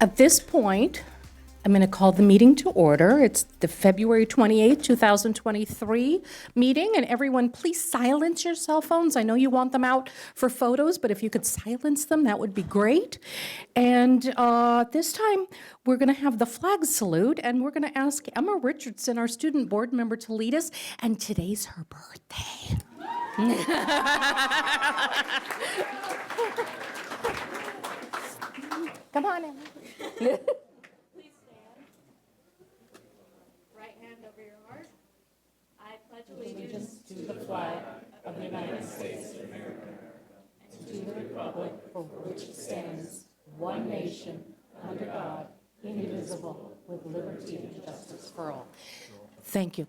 At this point, I'm going to call the meeting to order. It's the February 28th, 2023 meeting, and everyone, please silence your cell phones. I know you want them out for photos, but if you could silence them, that would be great. And this time, we're going to have the flag salute, and we're going to ask Emma Richardson, our student board member, to lead us, and today's her birthday. Come on, Emma. Please stand. Right hand over your heart. I pledge allegiance To the flag of the United States of America and to the republic for which it stands, one nation, under God, indivisible, with liberty and justice for all. Thank you.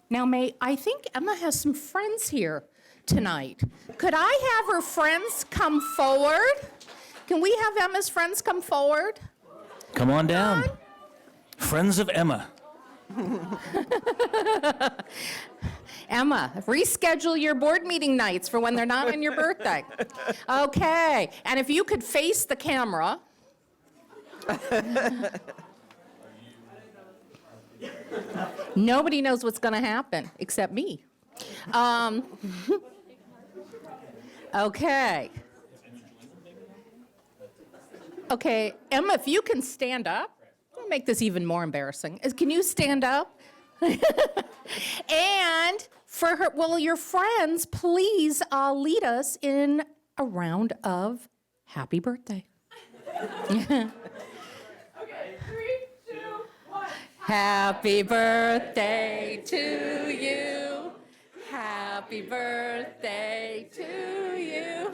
Now, I think Emma has some friends here tonight. Could I have her friends come forward? Can we have Emma's friends come forward? Come on down. Friends of Emma. Emma, reschedule your board meeting nights for when they're not on your birthday. Okay, and if you could face the camera. Nobody knows what's going to happen except me. Okay. Okay, Emma, if you can stand up, I'll make this even more embarrassing. Can you stand up? And for her, well, your friends, please lead us in a round of happy birthday. Okay, 3, 2, 1. Happy birthday to you. Happy birthday to you.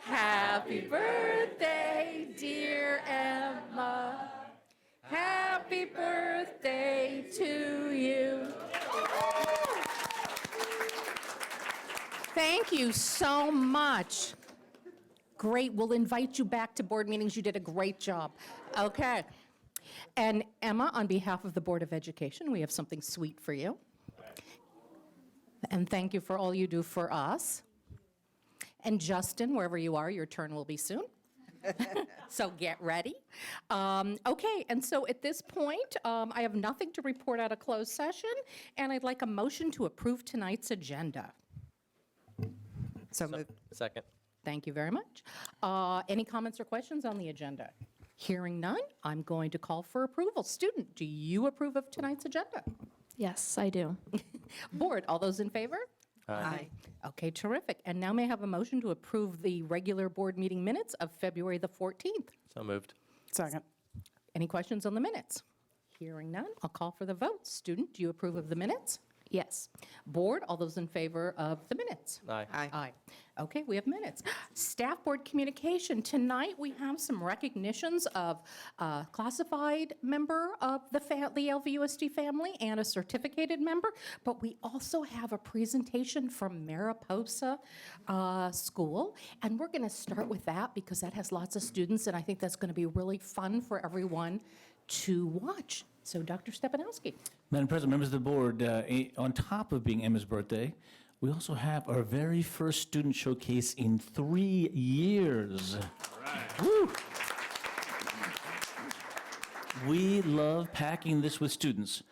Happy birthday, dear Emma. Happy birthday to you. Thank you so much. Great, we'll invite you back to board meetings. You did a great job. Okay. And Emma, on behalf of the Board of Education, we have something sweet for you. And thank you for all you do for us. And Justin, wherever you are, your turn will be soon. So get ready. Okay, and so at this point, I have nothing to report out of closed session, and I'd like a motion to approve tonight's agenda. So moved. Second. Thank you very much. Any comments or questions on the agenda? Hearing none, I'm going to call for approval. Student, do you approve of tonight's agenda? Yes, I do. Board, all those in favor? Aye. Okay, terrific. And now may I have a motion to approve the regular board meeting minutes of February the 14th? So moved. Second. Any questions on the minutes? Hearing none, I'll call for the vote. Student, do you approve of the minutes? Yes. Board, all those in favor of the minutes? Aye. Aye. Aye. Okay, we have minutes. Staff board communication. Tonight, we have some recognitions of a classified member of the LVUSD family and a certificated member, but we also have a presentation from Mariposa School, and we're going to start with that because that has lots of students, and I think that's going to be really fun for everyone to watch. So, Dr. Stepanowski. Madam President, members of the board, on top of being Emma's birthday, we also have our very first student showcase in 3 years. Woo! We love packing this with students.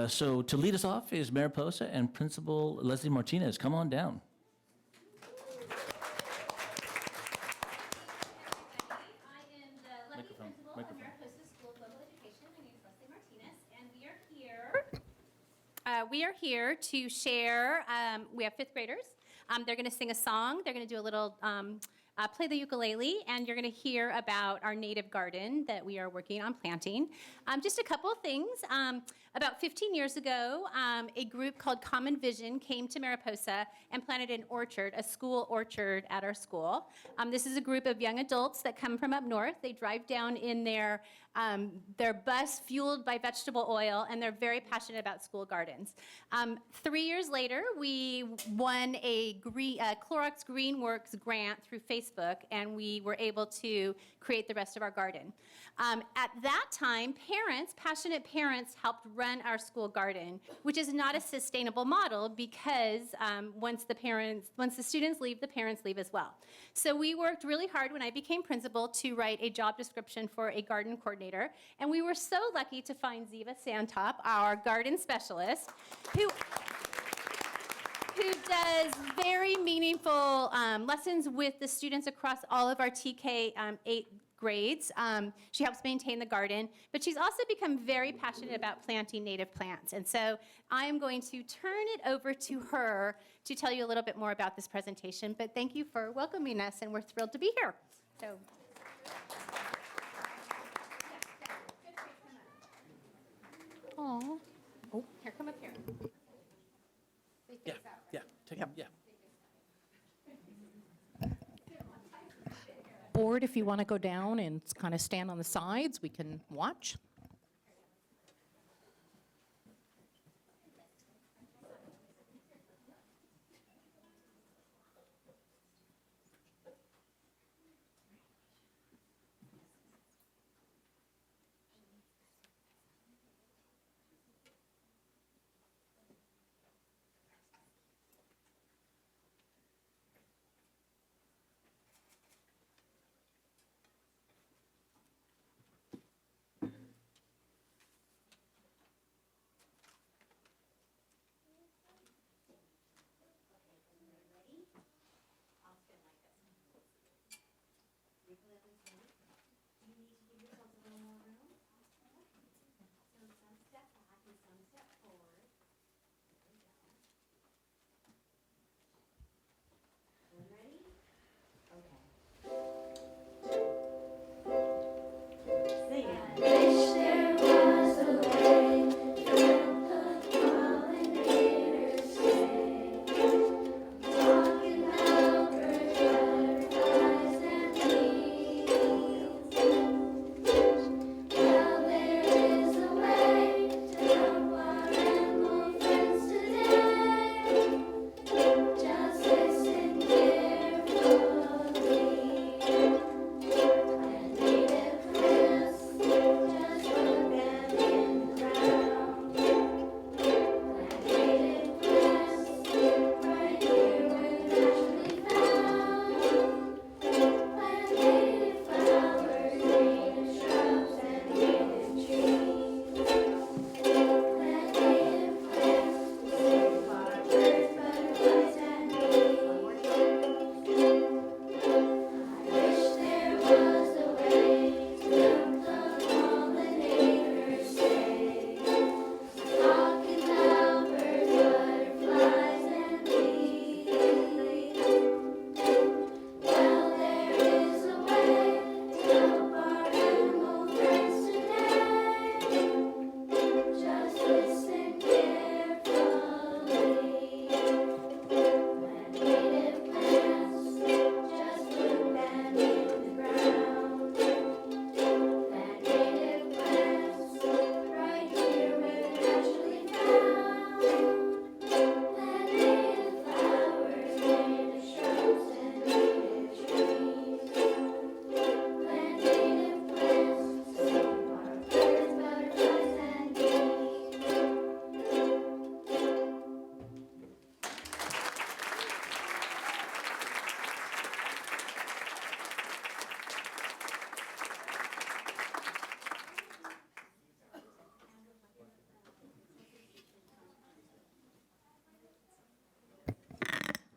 So to lead us off is Mariposa and Principal Leslie Martinez. Come on down. I am the Lucky Principal of Mariposa School of Global Education. My name is Leslie Martinez, and we are here to share. We have fifth graders. They're going to sing a song. They're going to do a little play the ukulele, and you're going to hear about our native garden that we are working on planting. Just a couple of things. About 15 years ago, a group called Common Vision came to Mariposa and planted an orchard, a school orchard at our school. This is a group of young adults that come from up north. They drive down in their They're bus fueled by vegetable oil, and they're very passionate about school gardens. 3 years later, we won a Clorox Greenworks grant through Facebook, and we were able to create the rest of our garden. At that time, passionate parents helped run our school garden, which is not a sustainable model because once the students leave, the parents leave as well. So we worked really hard when I became principal to write a job description for a garden coordinator, and we were so lucky to find Ziva Santop, our garden specialist, who does very meaningful lessons with the students across all of our TK 8 grades. She helps maintain the garden, but she's also become very passionate about planting native plants. And so I'm going to turn it over to her to tell you a little bit more about this presentation. But thank you for welcoming us, and we're thrilled to be here. So. Aw. Oh, here, come up here. Yeah, yeah, take it, yeah. Board, if you want to go down and kind of stand on the sides, we can watch.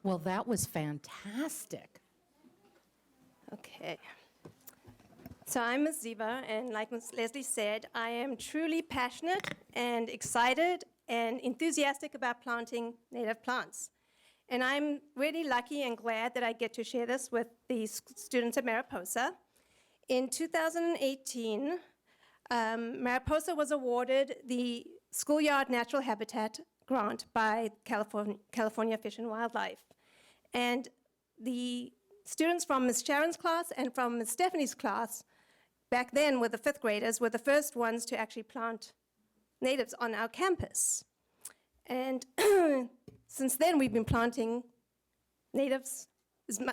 Well, that was fantastic. Okay. So I'm Ms. Ziva, and like Ms. Leslie said, I am truly passionate and excited and enthusiastic about planting native plants. And I'm really lucky and glad that I get to share this with the students at Mariposa. In 2018, Mariposa was awarded the Schoolyard Natural Habitat Grant by California Fish and Wildlife. And the students from Ms. Sharon's class and from Ms. Stephanie's class back then with the fifth graders, were the first ones to actually plant natives on our campus. And since then, we've been planting natives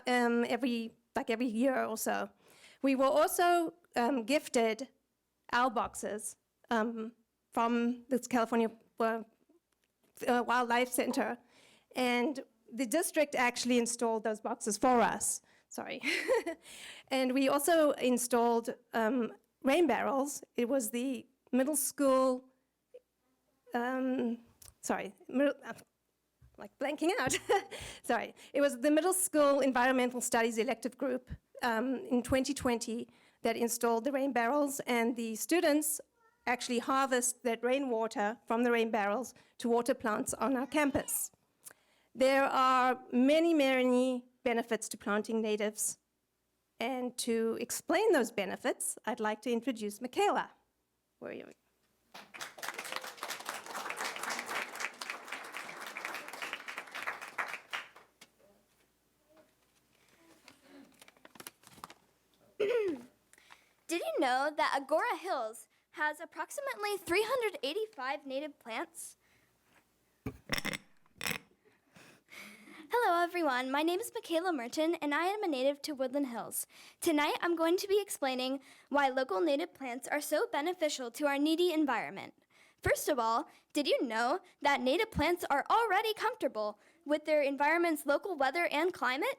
every year or so. We were also gifted owl boxes from the California Wildlife Center, and the district actually installed those boxes for us. Sorry. And we also installed rain barrels. It was the middle school, like blanking out. Sorry. It was the middle school environmental studies elective group in 2020 that installed the rain barrels, and the students actually harvest that rainwater from the rain barrels to water plants on our campus. There are many, many benefits to planting natives. And to explain those benefits, I'd like to introduce Michaela. Where are you? Did you know that Agora Hills has approximately 385 native plants? Hello everyone, my name is Michaela Merton and I am a native to Woodland Hills. Tonight I'm going to be explaining why local native plants are so beneficial to our needy environment. First of all, did you know that native plants are already comfortable with their environment's local weather and climate?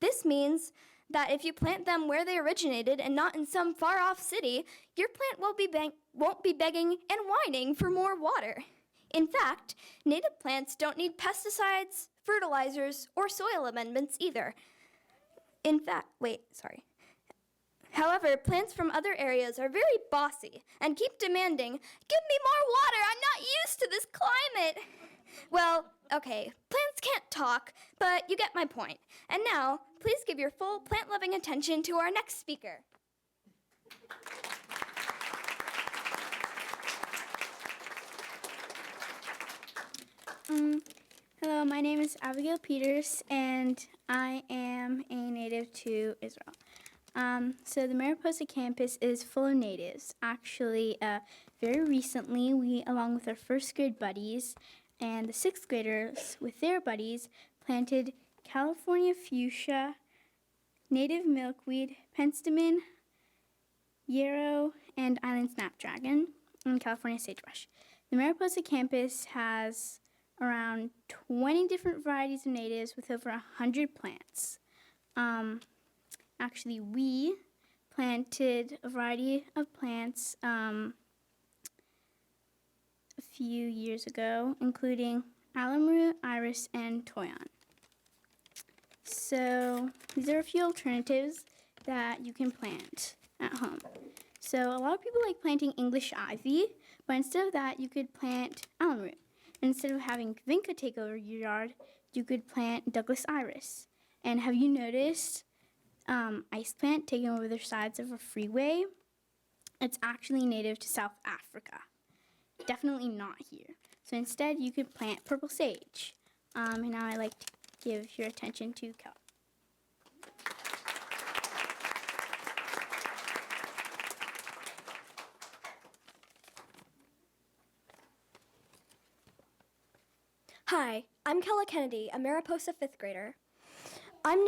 This means that if you plant them where they originated and not in some far-off city, your plant won't be begging and whining for more water. In fact, native plants don't need pesticides, fertilizers, or soil amendments either. However, plants from other areas are very bossy and keep demanding, "Give me more water, I'm not used to this climate." Well, okay, plants can't talk, but you get my point. And now, please give your full plant-loving attention to our next speaker. Hello, my name is Abigail Peters, and I am a native to Israel. So the Mariposa campus is full of natives. Actually, very recently, we, along with our first grade buddies and the sixth graders with their buddies, planted California fuchsia, native milkweed, penstemon, yarrow, and island snapdragon, and California sagebrush. The Mariposa campus has around 20 different varieties of natives with over 100 plants. Actually, we planted a variety of plants a few years ago, including alum root, iris, and toyon. So these are a few alternatives that you can plant at home. So a lot of people like planting English ivy, but instead of that, you could plant alum root. Instead of having vinca take over your yard, you could plant Douglas iris. And have you noticed ice plant taking over the sides of a freeway? It's actually native to South Africa. Definitely not here. So instead, you could plant purple sage. And now I'd like to give your attention to Cal. Hi, I'm Kella Kennedy, a Mariposa fifth grader. I'm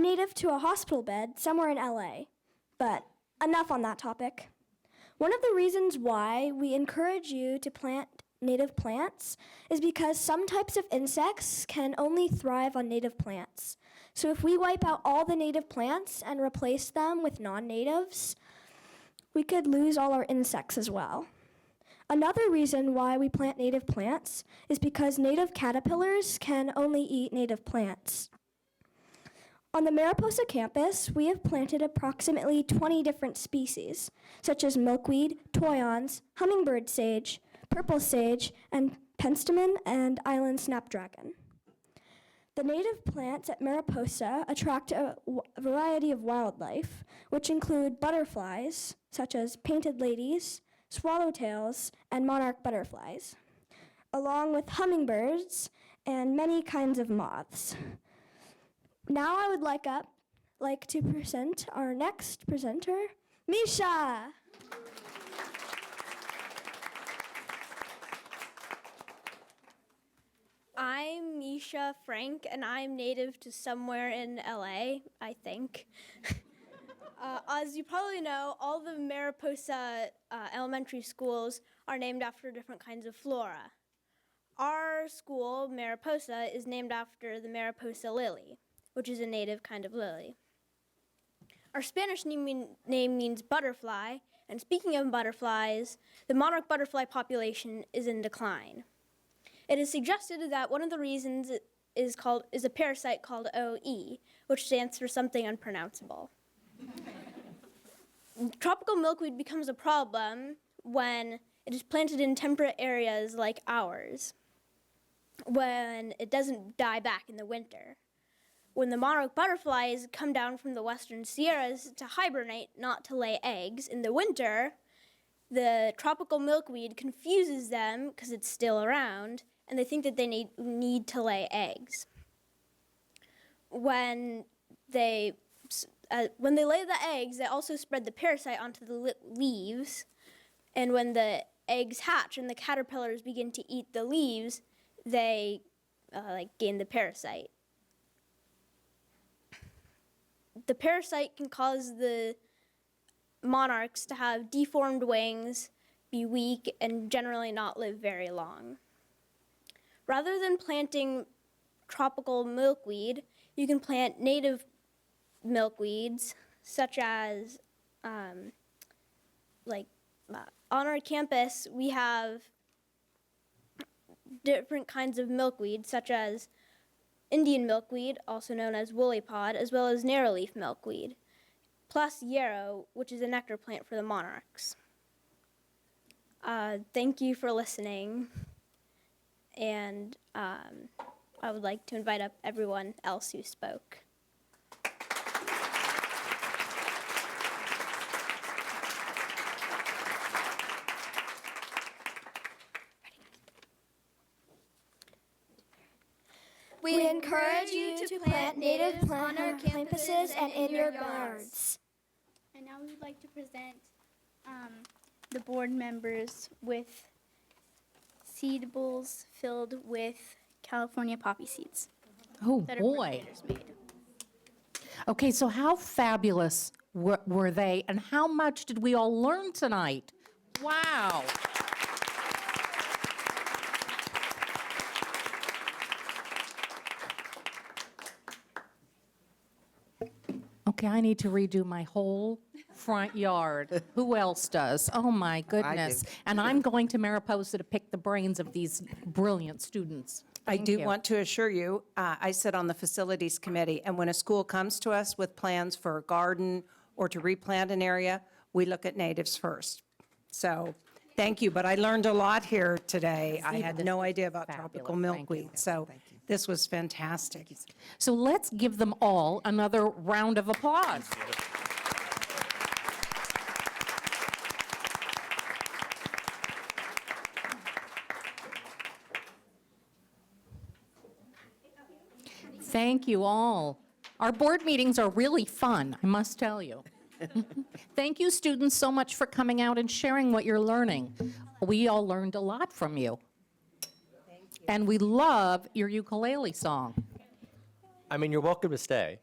native to a hospital bed somewhere in LA, but enough on that topic. One of the reasons why we encourage you to plant native plants is because some types of insects can only thrive on native plants. So if we wipe out all the native plants and replace them with non-natives, we could lose all our insects as well. Another reason why we plant native plants is because native caterpillars can only eat native plants. On the Mariposa campus, we have planted approximately 20 different species, such as milkweed, toyons, hummingbird sage, purple sage, and penstemon and island snapdragon. The native plants at Mariposa attract a variety of wildlife, which include butterflies, such as painted ladies, swallowtails, and monarch butterflies, along with hummingbirds and many kinds of moths. Now I would like to present our next presenter, Misha. I'm Misha Frank, and I'm native to somewhere in LA, I think. As you probably know, all the Mariposa elementary schools are named after different kinds of flora. Our school, Mariposa, is named after the Mariposa lily, which is a native kind of lily. Our Spanish name means butterfly, and speaking of butterflies, the monarch butterfly population is in decline. It is suggested that one of the reasons is a parasite called OE, which stands for something unpronounceable. Tropical milkweed becomes a problem when it is planted in temperate areas like ours, when it doesn't die back in the winter. When the monarch butterflies come down from the western Sierras to hibernate, not to lay eggs, in the winter, the tropical milkweed confuses them because it's still around, and they think that they need to lay eggs. When they lay the eggs, they also spread the parasite onto the leaves, and when the eggs hatch and the caterpillars begin to eat the leaves, they gain the parasite. The parasite can cause the monarchs to have deformed wings, be weak, and generally not live very long. Rather than planting tropical milkweed, you can plant native milkweeds, such as, on our campus, we have different kinds of milkweed, such as Indian milkweed, also known as woolly pod, as well as narrowleaf milkweed, plus yarrow, which is a nectar plant for the monarchs. Thank you for listening, and I would like to invite up everyone else who spoke. We encourage you to plant native plants on our campuses and in your yards. And now we would like to present the board members with seedables filled with California poppy seeds Oh, that our boy. coordinators made. Okay, so how fabulous were they, and how much did we all learn tonight? Wow. Okay, I need to redo my whole front yard. Who else does? Oh, my goodness. And I'm going to Mariposa to pick the brains of these brilliant students. I Thank do you. want to assure you, I sit on the facilities committee, and when a school comes to us with plans for a garden or to replant an area, we look at natives first. So, thank you, but I learned a lot here today. I Ziva, had this no was idea about tropical fabulous. Thank you. milkweed, so this was fantastic. So let's give them all another round of applause. Thank you all. Our board meetings are really fun, I must tell you. Thank you, students, so much for coming out and sharing what you're learning. We all learned a lot from you. And we love your ukulele song. I mean, you're welcome to stay.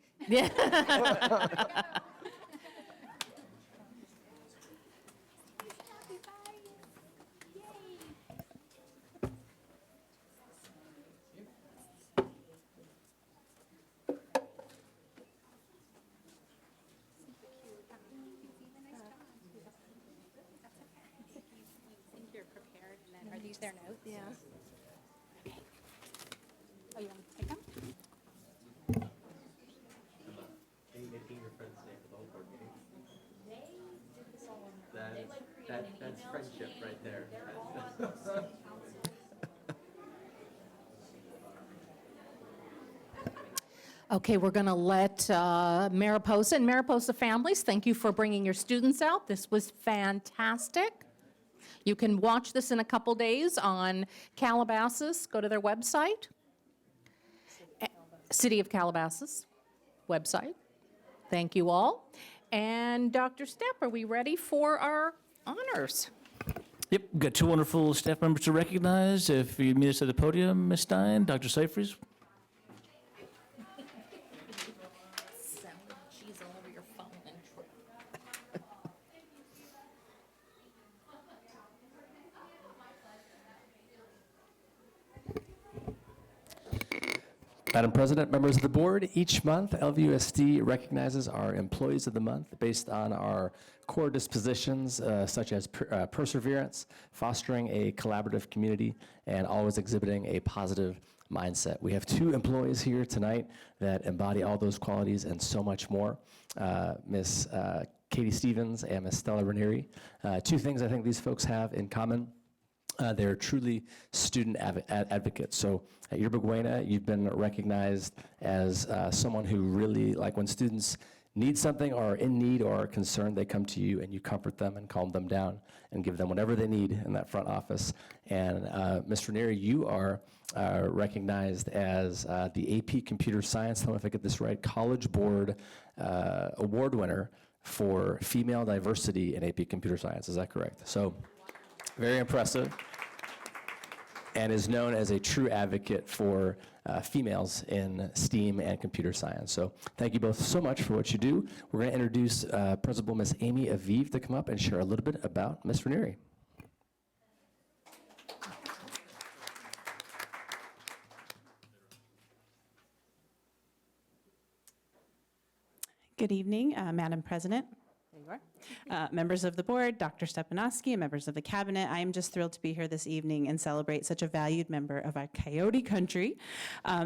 Are these their notes? Yeah. Oh, you want to take them? That's friendship right there. Okay, we're going to let Mariposa and Mariposa families, thank you for bringing your students out. This was fantastic. You can watch this in a couple days on Calabasas. Go to their website. City of Calabasas website. Thank you all. And Dr. Stepp, are we ready for our honors? Yep, we've got two wonderful staff members to recognize. If you meet us at the podium, Ms. Stein, Dr. Seifries. She's all over your phone and Madam President, members of the board, each month LVUSD recognizes our employees of the month based on our core dispositions such as perseverance, fostering a collaborative community, and always exhibiting a positive mindset. We have two employees here tonight that embody all those qualities and so much more. Miss Katie Stevens and Miss Stella Ranieri. Two things I think these folks have in common. They're truly student advocates. So at Yerba Buena, you've been recognized as someone who really, like when students need something or are in need or are concerned, they come to you and you comfort them and calm them down and give them whatever they need in that front office. And Ms. Ranieri, you are recognized as the AP Computer Science, I don't know if I get this right, College Board Award winner for female diversity in AP Computer Science. Is that correct? So very impressive, and is known as a true advocate for females in STEAM and computer science. So thank you both so much for what you do. We're going to introduce Principal Miss Amy Aviv to come up and share a little bit about Miss Ranieri. Good evening, Madam President. There you are. Members of the board, Dr. Stepanowski, and members of the cabinet, I am just thrilled to be here this evening and celebrate such a valued member of our Coyote country,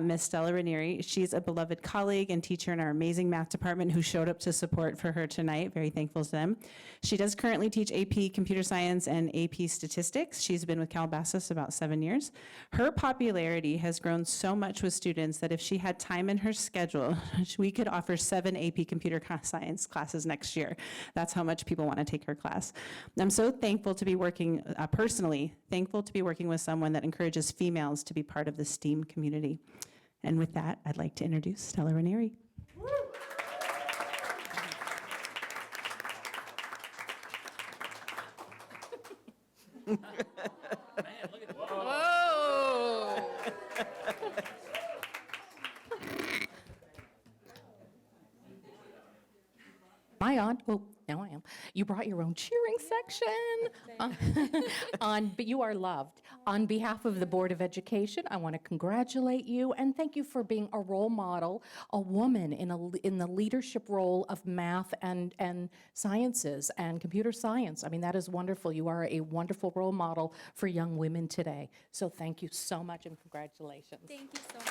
Ms. Stella Ranieri. She's a beloved colleague and teacher in our amazing math department who showed up to support for her tonight. Very thankful to them. She does currently teach AP Computer Science and AP Statistics. She's been with Calabasas about 7 years. Her popularity has grown so much with students that if she had time in her schedule, we could offer 7 AP Computer Science classes next year. That's how much people want to take her class. I'm so thankful to be working, personally, thankful to be working with someone that encourages females to be part of the STEAM community. And with that, I'd like to introduce Stella Ranieri. Whoa! Am I on? Oh, now I am. You brought your own cheering section. But you are loved. On behalf of the Board of Education, I want to congratulate you and thank you for being a role model, a woman in the leadership role of math and sciences and computer science. I mean, that is wonderful. You are a wonderful role model for young women today. So thank you so much and congratulations. Thank you so much.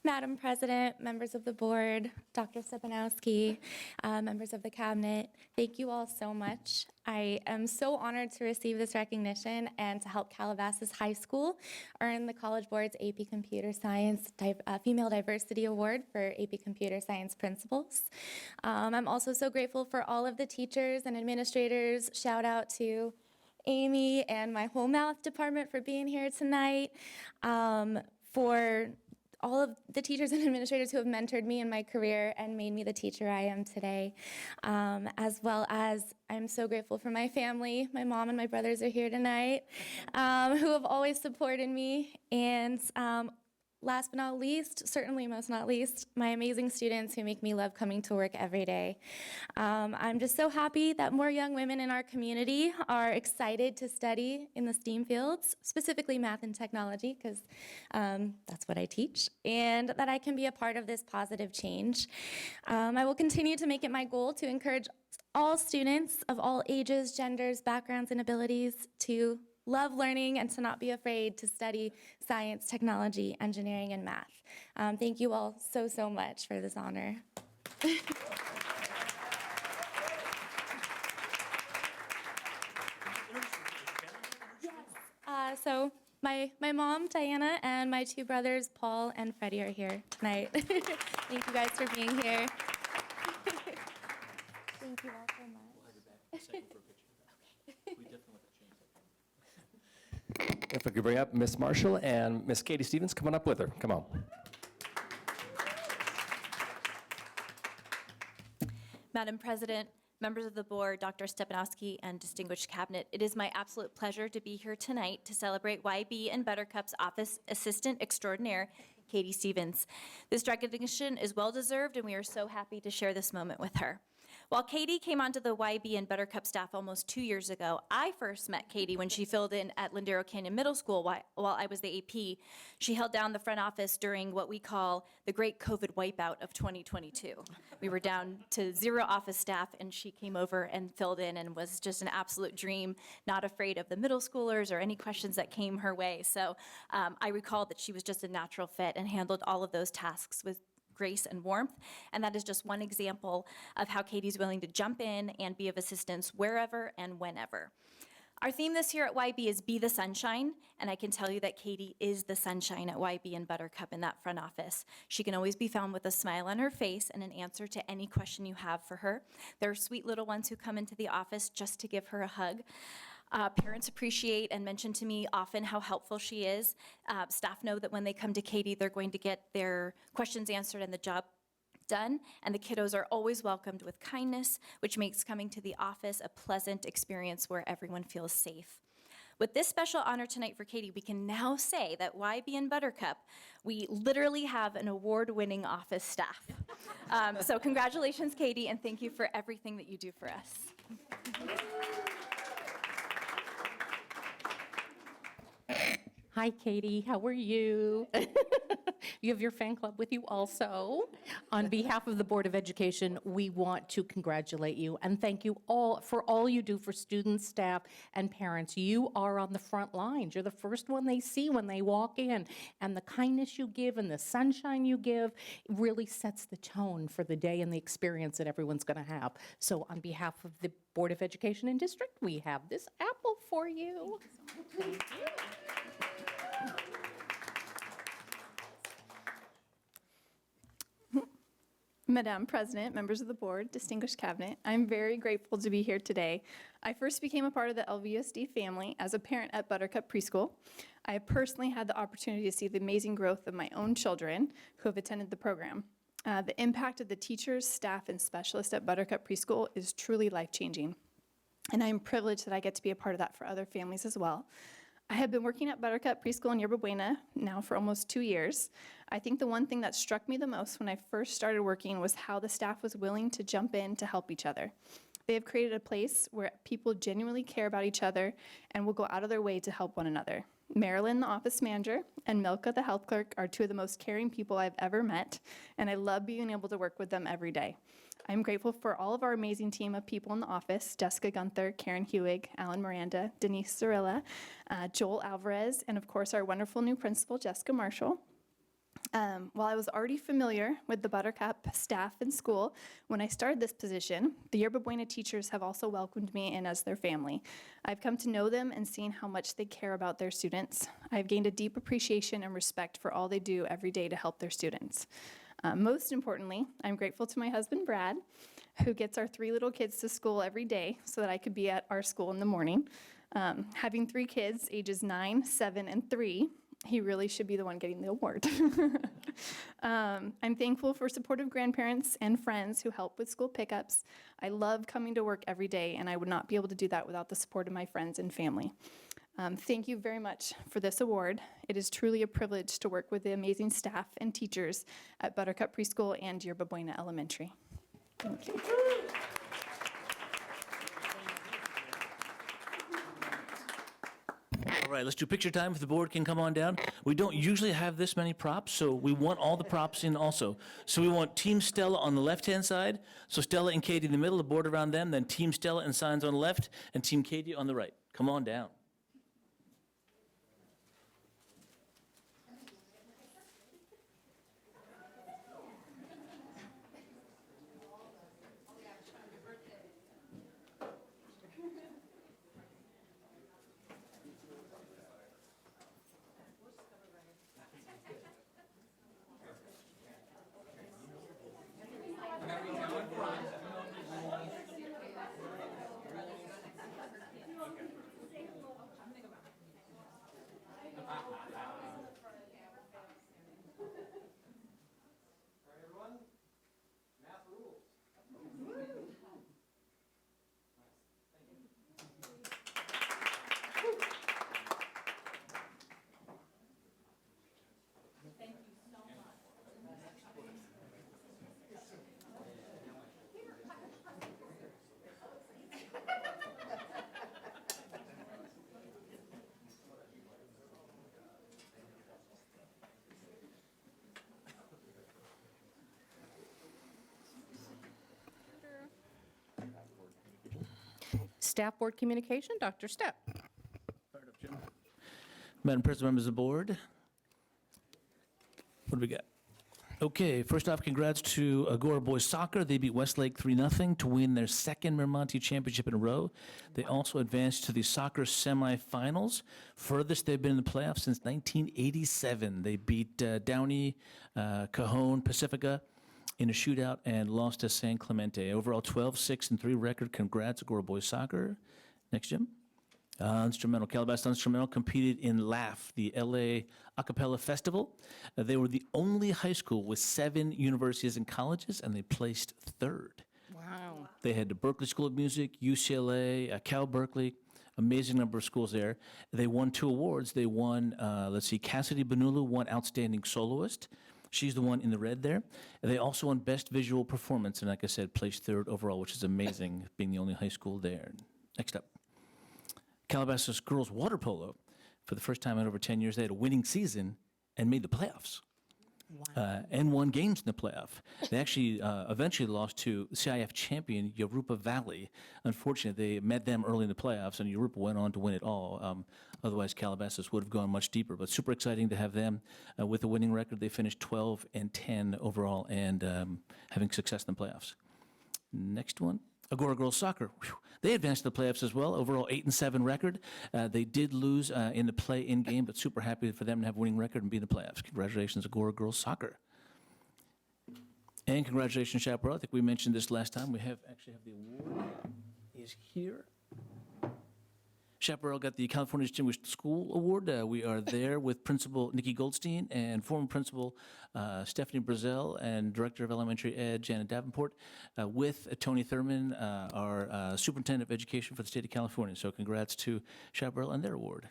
Madam President, members of the board, Dr. Stepanowski, members of the cabinet, thank you all so much. I am so honored to receive this recognition and to help Calabasas High School earn the College Board's AP Computer Science Female Diversity Award for AP Computer Science Principals. I'm also so grateful for all of the teachers and administrators. Shout out to Amy and my whole math department for being here tonight, for all of the teachers and administrators who have mentored me in my career and made me the teacher I am today, as well as I'm so grateful for my family. My mom and my brothers are here tonight, who have always supported me. And last but not least, certainly most not least, my amazing students who make me love coming to work every day. I'm just so happy that more young women in our community are excited to study in the STEAM fields, specifically math and technology, because that's what I teach, and that I can be a part of this positive change. I will continue to make it my goal to encourage all students of all ages, genders, backgrounds, and abilities to love learning and to not be afraid to study science, technology, engineering, and math. Thank you all so, so much for this honor. So my mom, Diana, and my 2 brothers, Paul and Freddie, are here tonight. Thank you guys for being here. Thank you all so much. If we could bring up Miss Marshall and Miss Katie Stevens, come on up with her. Come on. Madam President, members of the board, Dr. Stepanowski, and distinguished cabinet, it is my absolute pleasure to be here tonight to celebrate YB and Buttercup's Office Assistant Extraordinaire, Katie Stevens. This recognition is well-deserved, and we are so happy to share this moment with her. While Katie came onto the YB and Buttercup staff almost 2 years ago, I first met Katie when she filled in at Lindero Canyon Middle School while I was the AP. She held down the front office during what we call the great COVID wipeout of 2022. We were down to 0 office staff, and she came over and filled in and was just an absolute dream, not afraid of the middle schoolers or any questions that came her way. So I recall that she was just a natural fit and handled all of those tasks with grace and warmth, and that is just one example of how Katie's willing to jump in and be of assistance wherever and whenever. Our theme this year at YB is Be the Sunshine, and I can tell you that Katie is the sunshine at YB and Buttercup in that front office. She can always be found with a smile on her face and an answer to any question you have for her. There are sweet little ones who come into the office just to give her a hug. Parents appreciate and mention to me often how helpful she is. Staff know that when they come to Katie, they're going to get their questions answered and the job done, and the kiddos are always welcomed with kindness, which makes coming to the office a pleasant experience where everyone feels safe. With this special honor tonight for Katie, we can now say that YB and Buttercup, we literally have an award-winning office staff. So congratulations, Katie, and thank you for everything that you do for us. Hi, Katie. How are you? You have your fan club with you also. On behalf of the Board of Education, we want to congratulate you and thank you all for all you do for students, staff, and parents. You are on the front lines. You're the first one they see when they walk in. And the kindness you give and the sunshine you give really sets the tone for the day and the experience that everyone's going to have. So on behalf of the Board of Education and District, we have this apple for you. Thank you. Madam President, members of the board, distinguished cabinet, I'm very grateful to be here today. I first became a part of the LVUSD family as a parent at Buttercup Preschool. I have personally had the opportunity to see the amazing growth of my own children who have attended the program. The impact of the teachers, staff, and specialists at Buttercup Preschool is truly life-changing, and I am privileged that I get to be a part of that for other families as well. I have been working at Buttercup Preschool in Yerba Buena now for almost 2 years. I think the one thing that struck me the most when I first started working was how the staff was willing to jump in to help each other. They have created a place where people genuinely care about each other and will go out of their way to help one another. Marilyn, the office manager, and Milka, the health clerk, are 2 of the most caring people I've ever met, and I love being able to work with them every day. I'm grateful for all of our amazing team of people in the office, Jessica Gunther, Karen Hewig, Alan Miranda, Denise Zarilla, Joel Alvarez, and of course our wonderful new principal, Jessica Marshall. While I was already familiar with the Buttercup staff and school, when I started this position, the Yerba Buena teachers have also welcomed me in as their family. I've come to know them and seen how much they care about their students. I've gained a deep appreciation and respect for all they do every day to help their students. Most importantly, I'm grateful to my husband, Brad, who gets our 3 little kids to school every day so that I could be at our school in the morning. Having 3 kids, ages 9, 7, and 3, he really should be the one getting the award. I'm thankful for supportive grandparents and friends who help with school pickups. I love coming to work every day, and I would not be able to do that without the support of my friends and family. Thank you very much for this award. It is truly a privilege to work with the amazing staff and teachers at Buttercup Preschool and Yerba Buena Elementary. Thank you. All right, let's do picture time if the board can come on down. We don't usually have this many props, so we want all the props in also. So we want Team Stella on the left-hand side, so Stella and Katie in the middle, the board around them, then Team Stella and signs on the left, and Team Katie on the right. Come on down. Staff Board Communication, Dr. Stepp. Madam President, members of the board, what do we got? Okay, first off, congrats to Agora Boys Soccer. They beat Westlake 3-0 to win their second Miramonte championship in a row. They also advanced to the soccer semifinals, furthest they've been in the playoffs since 1987. They beat Downey, Cajon, Pacifica in a shootout and lost to San Clemente. Overall 12-6-3 record. Congrats, Agora Boys Soccer. Next, Jim. Instrumental. Calabasas Instrumental competed in LAF, the LA Acapella Festival. They were the only high school with 7 universities and colleges, and they placed 3rd. Wow. They had the Berkeley School of Music, UCLA, Cal Berkeley, amazing number of schools there. They won 2 awards. They won, Cassidy Benulu won Outstanding Soloist. She's the one in the red there. They also won Best Visual Performance, and like I said, placed 3rd overall, which is amazing, being the only high school there. Next up. Calabasas girls water polo. For the first time in over 10 years, they had a winning season and made the playoffs. And won games in the playoff. They actually eventually lost to CIF champion Yoruba Valley. Unfortunately, they met them early in the playoffs, and Yoruba went on to win it all. Otherwise, Calabasas would have gone much deeper. But super exciting to have them with a winning record. They finished 12-10 overall and having success in the playoffs. Next one. Agora Girls Soccer, whew, they advanced to the playoffs as well, overall 8-7 record. They did lose in the play-in game, but super happy for them to have a winning record and be in the playoffs. Congratulations, Agora Girls Soccer. And congratulations, Chaparral. I think we mentioned this last time. We actually have the award is here. Chaparral got the California Distinguished School Award. We are there with Principal Nikki Goldstein and former Principal Stephanie Brazel and Director of Elementary Ed Janet Davenport with Tony Thurman, our Superintendent of Education for the state of California. So congrats to Chaparral and their award.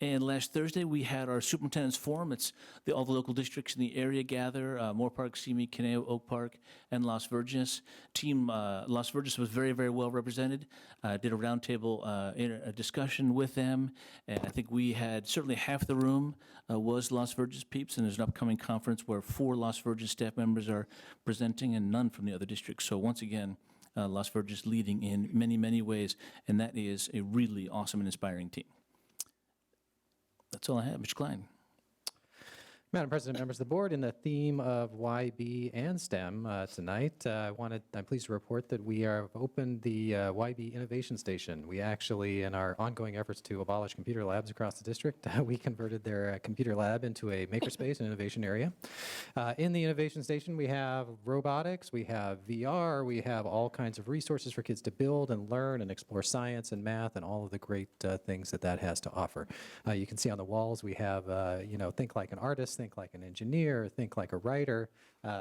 And last Thursday, we had our Superintendent's Forum. It's all the local districts in the area gather, Moore Park, Simi, Caneo, Oak Park, and Las Virgenes. Team Las Virgenes was very, very well represented. Did a roundtable a discussion with them. And I think we had certainly half the room was Las Virgenes peeps, and there's an upcoming conference where 4 Las Virgenes staff members are presenting and none from the other districts. So once again, Las Virgenes leading in many, many ways, and that is a really awesome and inspiring team. That's all I have. Mr. Klein. Madam President, members of the board, in the theme of YB and STEM tonight, I'm pleased to report that we have opened the YB Innovation Station. We actually, in our ongoing efforts to abolish computer labs across the district, we converted their computer lab into a makerspace and innovation area. In the Innovation Station, we have robotics, we have VR, we have all kinds of resources for kids to build and learn and explore science and math and all of the great things that has to offer. You can see on the walls we have, think like an artist, think like an engineer, think like a writer.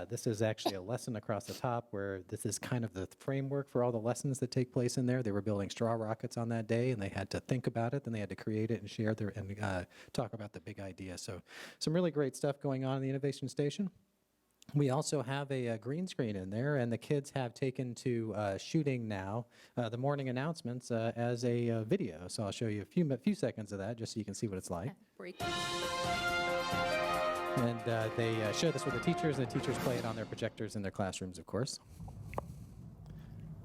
This is actually a lesson across the top where this is kind of the framework for all the lessons that take place in there. They were building straw rockets on that day, and they had to think about it, then they had to create it and share and talk about the big idea. So some really great stuff going on in the Innovation Station. We also have a green screen in there, and the kids have taken to shooting now the morning announcements as a video. So I'll show you a few seconds of that just so you can see what it's like. Breaking. And they share this with the teachers, and the teachers play it on their projectors in their classrooms, of course.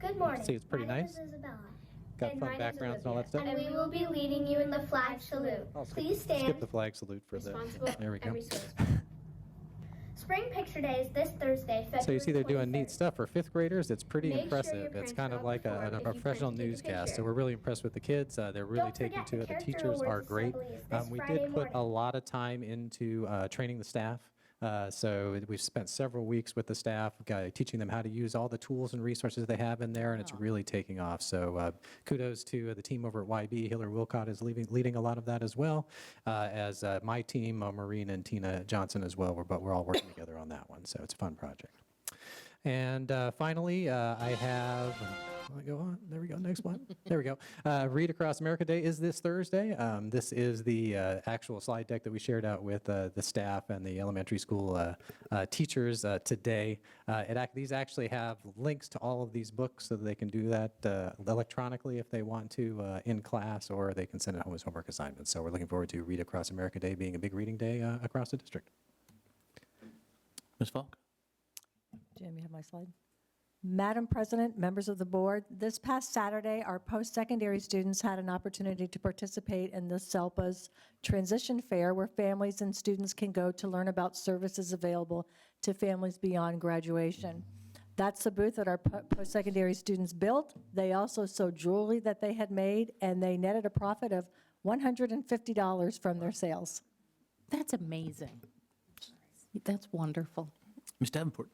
Good morning. See, it's pretty My name nice. is Isabella. Got And fun my name's backgrounds and all that stuff. And we will be leading you in the flag salute. Please stand. Skip the flag salute for the. Responsible There we go. and resourceful. Spring Picture Day is this Thursday, February So you see they're doing 23rd. neat stuff. For 5th graders, it's pretty Make sure impressive. your It's parents kind of know like before a if you plan to professional take a newscast. So picture. we're really impressed with the kids. They're really Don't taking forget, to the it. The character teachers are awards great. assembly is this We Friday did put a morning. lot of time into training the staff. So we've spent several weeks with the staff, teaching them how to use all the tools and resources they have in there, and it's really taking off. So kudos to the team over at YB. Hillary Wilcott is leading a lot of that as well, as my team, Maureen and Tina Johnson as well. We're all working together on that one, so it's a fun project. And finally, I have, let me go on, there we go, next one. There we go. Read Across America Day is this Thursday. This is the actual slide deck that we shared out with the staff and the elementary school teachers today. These actually have links to all of these books so that they can do that electronically if they want to in class, or they can send it home as homework assignments. So we're looking forward to Read Across America Day being a big reading day across the district. Ms. Falk? Jim, you have my slide? Madam President, members of the board, this past Saturday, our post-secondary students had an opportunity to participate in the SELPA's Transition Fair, where families and students can go to learn about services available to families beyond graduation. That's the booth that our post-secondary students built. They also sold jewelry that they had made, and they netted a profit of $150 from their sales. That's amazing. That's wonderful. Ms. Davenport.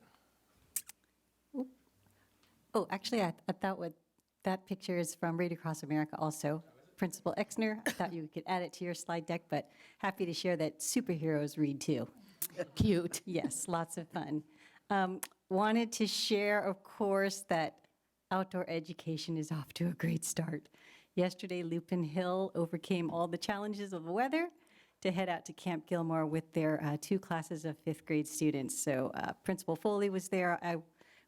Oh, actually, I thought that picture is from Read Across America also. Principal Exner, I thought you could add it to your slide deck, but happy to share that superheroes read too. Cute. Yes, lots of fun. Wanted to share, of course, that outdoor education is off to a great start. Yesterday, Lupin Hill overcame all the challenges of the weather to head out to Camp Gilmore with their 2 classes of 5th grade students. So Principal Foley was there. I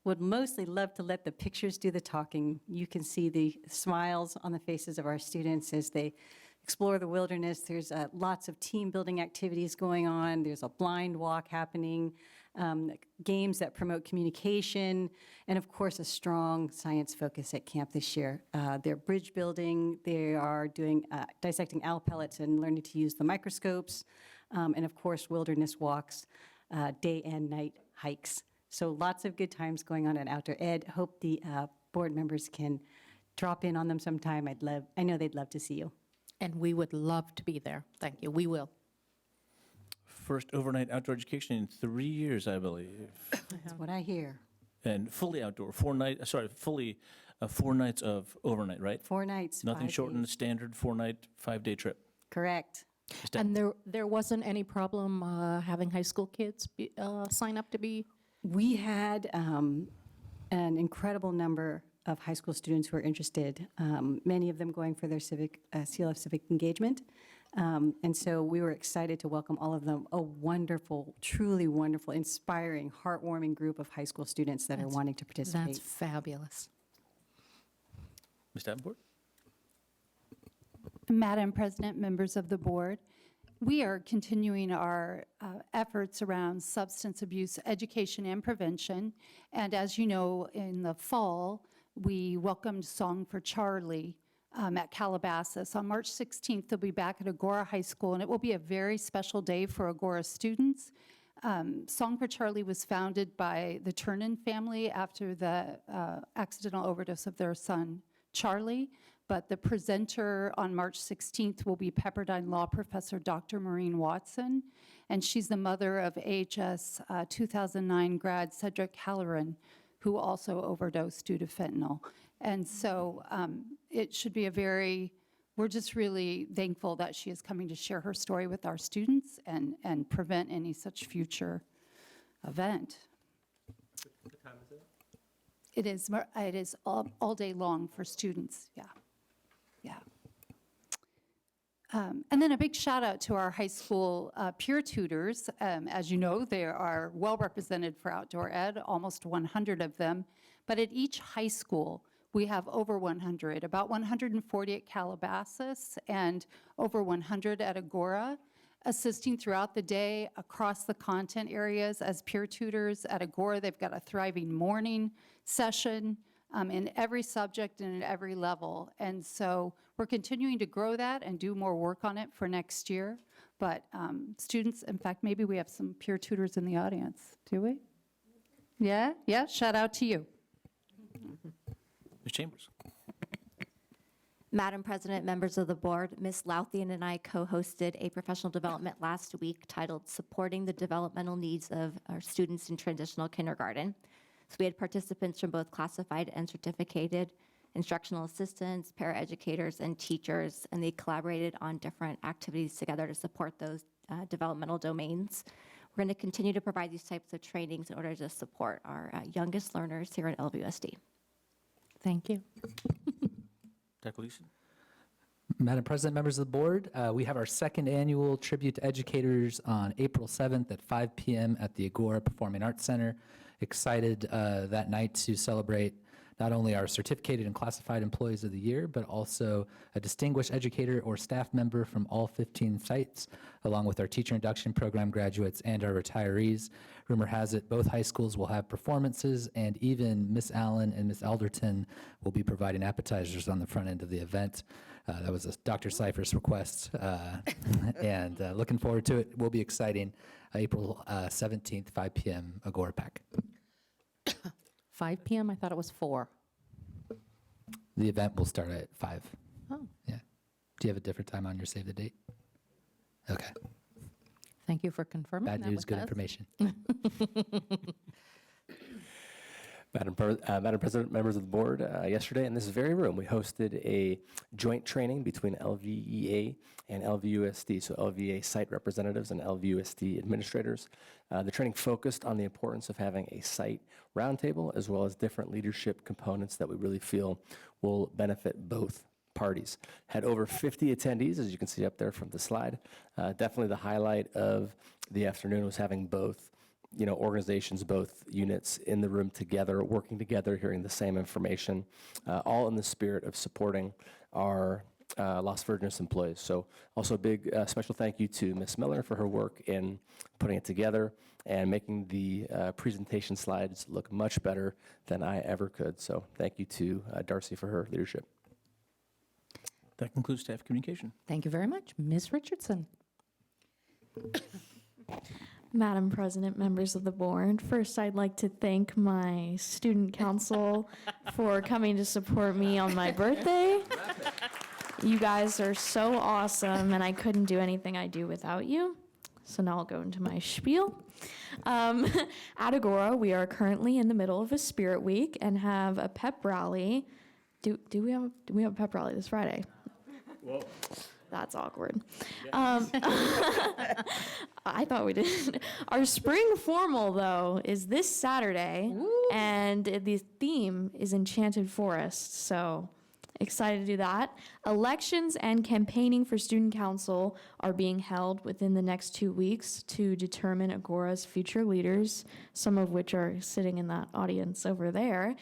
would mostly love to let the pictures do the talking. You can see the smiles on the faces of our students as they explore the wilderness. There's lots of team building activities going on. There's a blind walk happening, games that promote communication, and of course a strong science focus at camp this year. They're bridge building, they are doing dissecting owl pellets and learning to use the microscopes, and of course wilderness walks, day and night hikes. So lots of good times going on at Outdoor Ed. Hope the board members can drop in on them sometime. I know they'd love to see you. And we would love to be there. Thank you. We will. First overnight outdoor education in 3 years, I believe. That's what I hear. And fully outdoor, 4 nights of overnight, right? 4 nights. Nothing 5 short than the days. standard 4-night, 5-day trip. Correct. And there wasn't any problem having high school kids sign up to be? We had an incredible number of high school students who are interested, many of them going for their seal of civic engagement. And so we were excited to welcome all of them, a wonderful, truly wonderful, inspiring, heartwarming group of high school students that are wanting to participate. That's fabulous. Ms. Davenport? Madam President, members of the board, we are continuing our efforts around substance abuse education and prevention. And as you know, in the fall, we welcomed Song for Charlie at Calabasas. On March 16th, they'll be back at Agora High School, and it will be a very special day for Agora students. Song for Charlie was founded by the Turnin family after the accidental overdose of their son, Charlie. But the presenter on March 16th will be Pepperdine Law Professor Dr. Maureen Watson, and she's the mother of AHS 2009 grad Cedric Halloran, who also overdosed due to fentanyl. And so it should be we're just really thankful that she is coming to share her story with our students and prevent any such future event. What time is it? It is all day long for students, yeah. Yeah. And then a big shout out to our high school peer tutors. As you know, they are well represented for outdoor ed, almost 100 of them. But at each high school, we have over 100, about 140 at Calabasas and over 100 at Agora, assisting throughout the day across the content areas as peer tutors. At Agora, they've got a thriving morning session in every subject and at every level. And so we're continuing to grow that and do more work on it for next year. But students, in fact, maybe we have some peer tutors in the audience. Do we? Yeah? Yeah? Shout out to you. Ms. Chambers? Madam President, members of the board, Ms. Louthian and I co-hosted a professional development last week titled Supporting the Developmental Needs of Our Students in Transitional Kindergarten. So we had participants from both classified and certificated instructional assistants, paraeducators, and teachers, and they collaborated on different activities together to support those developmental domains. We're going to continue to provide these types of trainings in order to support our youngest learners here at LVUSD. Thank you. Dr. Leeson? Madam President, members of the board, we have our second annual Tribute to Educators on April 7th at 5 p.m. at the Agora Performing Arts Center. Excited that night to celebrate not only our certificated and classified employees of the year, but also a distinguished educator or staff member from all 15 sites, along with our teacher induction program graduates and our retirees. Rumor has it both high schools will have performances, and even Miss Allen and Miss Alderton will be providing appetizers on the front end of the event. That was a Dr. Cypher's request, and looking forward to it. Will be exciting. April 17th, 5 p.m., Agora Pack. 5 p.m.? I thought it was 4. The event will start at 5. Oh. Yeah. Do you have a different time on your save the date? Okay. Thank you for confirming Bad that news, with good us. information. Madam President, members of the board, yesterday in this very room, we hosted a joint training between LVEA and LVUSD, so LVEA site representatives and LVUSD administrators. The training focused on the importance of having a site roundtable as well as different leadership components that we really feel will benefit both parties. Had over 50 attendees, as you can see up there from the slide. Definitely the highlight of the afternoon was having both organizations, both units in the room together, working together, hearing the same information, all in the spirit of supporting our Las Virgenes employees. So also a big special thank you to Ms. Miller for her work in putting it together and making the presentation slides look much better than I ever could. So thank you to Darcy for her leadership. That concludes staff communication. Thank you very much. Ms. Richardson. Madam President, members of the board, first I'd like to thank my student council for coming to support me on my birthday. You guys are so awesome, and I couldn't do anything I do without you. So now I'll go into my spiel. At Agora, we are currently in the middle of a Spirit Week and have a pep rally. Do we have a pep rally this Friday? Whoa. That's awkward. I thought we did. Our spring formal, though, is this Saturday, and the theme is Enchanted Forest, so excited to do that. Elections and campaigning for student council are being held within the next 2 weeks to determine Agora's future leaders, some of which are sitting in that audience over there.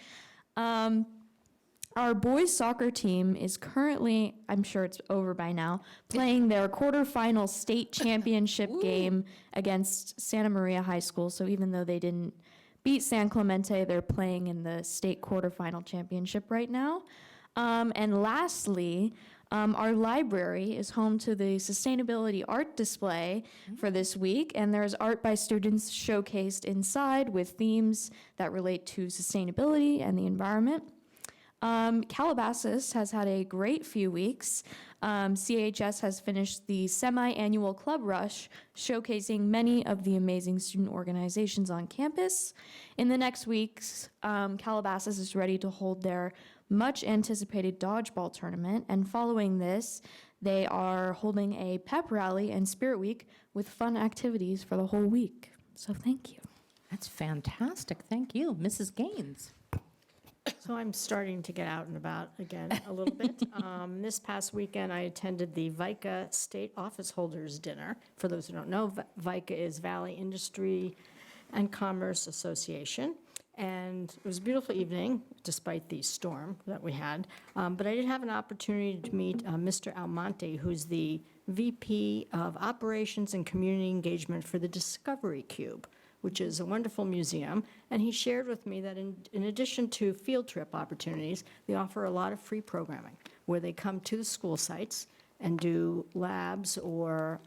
Our boys soccer team is currently, I'm sure it's over by now, playing their quarterfinal state championship game against Santa Maria High School. So even though they didn't beat San Clemente, they're playing in the state quarterfinal championship right now. And lastly, our library is home to the sustainability art display for this week, and there's art by students showcased inside with themes that relate to sustainability and the environment. Calabasas has had a great few weeks. CHS has finished the semi-annual Club Rush, showcasing many of the amazing student organizations on campus. In the next weeks, Calabasas is ready to hold their much-anticipated dodgeball tournament, and following this, they are holding a pep rally and Spirit Week with fun activities for the whole week. So thank you. That's fantastic. Thank you. Mrs. Gaines. So I'm starting to get out and about again a little bit. This past weekend, I attended the VICA State Office Holders Dinner. For those who don't know, VICA is Valley Industry and Commerce Association. And it was a beautiful evening, despite the storm that we had. But I did have an opportunity to meet Mr. Almonte, who's the VP of Operations and Community Engagement for the Discovery Cube, which is a wonderful museum. And he shared with me that in addition to field trip opportunities, they offer a lot of free programming where they come to the school sites and do labs or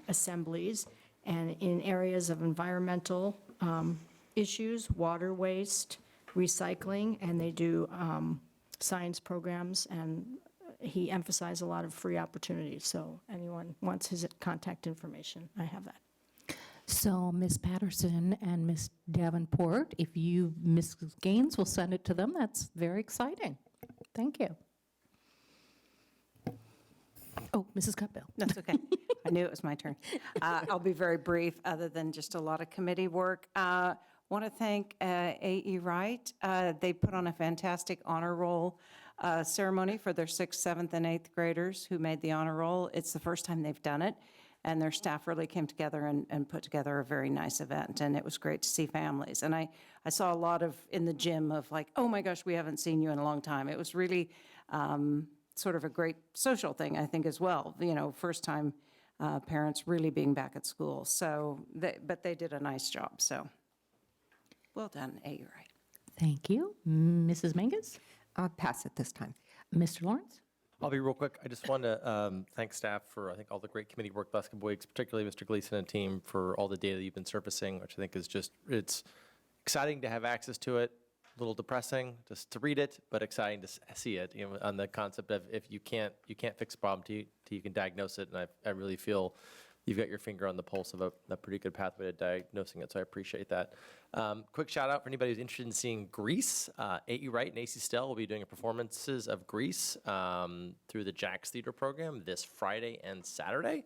assemblies and in areas of environmental issues, water waste, recycling, and they do science programs, and he emphasized a lot of free opportunities. So anyone wants his contact information, I have that. So Ms. Patterson and Ms. Davenport, if you, Mrs. Gaines, will send it to them, that's very exciting. Thank you. Oh, Mrs. Cutbill. That's okay. I knew it was my turn. I'll be very brief, other than just a lot of committee work. Want to thank A.E. Wright. They put on a fantastic honor roll ceremony for their 6th, 7th, and 8th graders who made the honor roll. It's the first time they've done it. and their staff really came together and put together a very nice event, and it was great to see families. And I saw a lot of, in the gym, of like, oh my gosh, we haven't seen you in a long time. It was really sort of a great social thing, I think, as well. You know, first time parents really being back at school. So, but they did a nice job, so well done, you're right. Thank you. Mrs. Mangus? I'll pass it this time. Mr. Lawrence? I'll be real quick. I just want to thank staff for, I think, all the great committee work the last couple weeks, particularly Mr. Gleason and team for all the data that you've been surfacing, which I think is just, it's exciting to have access to it, a little depressing just to read it, but exciting to see it, you know, on the concept of if you can't fix a problem till you can diagnose it. And I really feel you've got your finger on the pulse of a pretty good pathway to diagnosing it, so I appreciate that. Quick shout out for anybody who's interested in seeing Grease. A.E. Wright and A.C. Stell will be doing performances of Grease through the Jax Theater program this Friday and Saturday.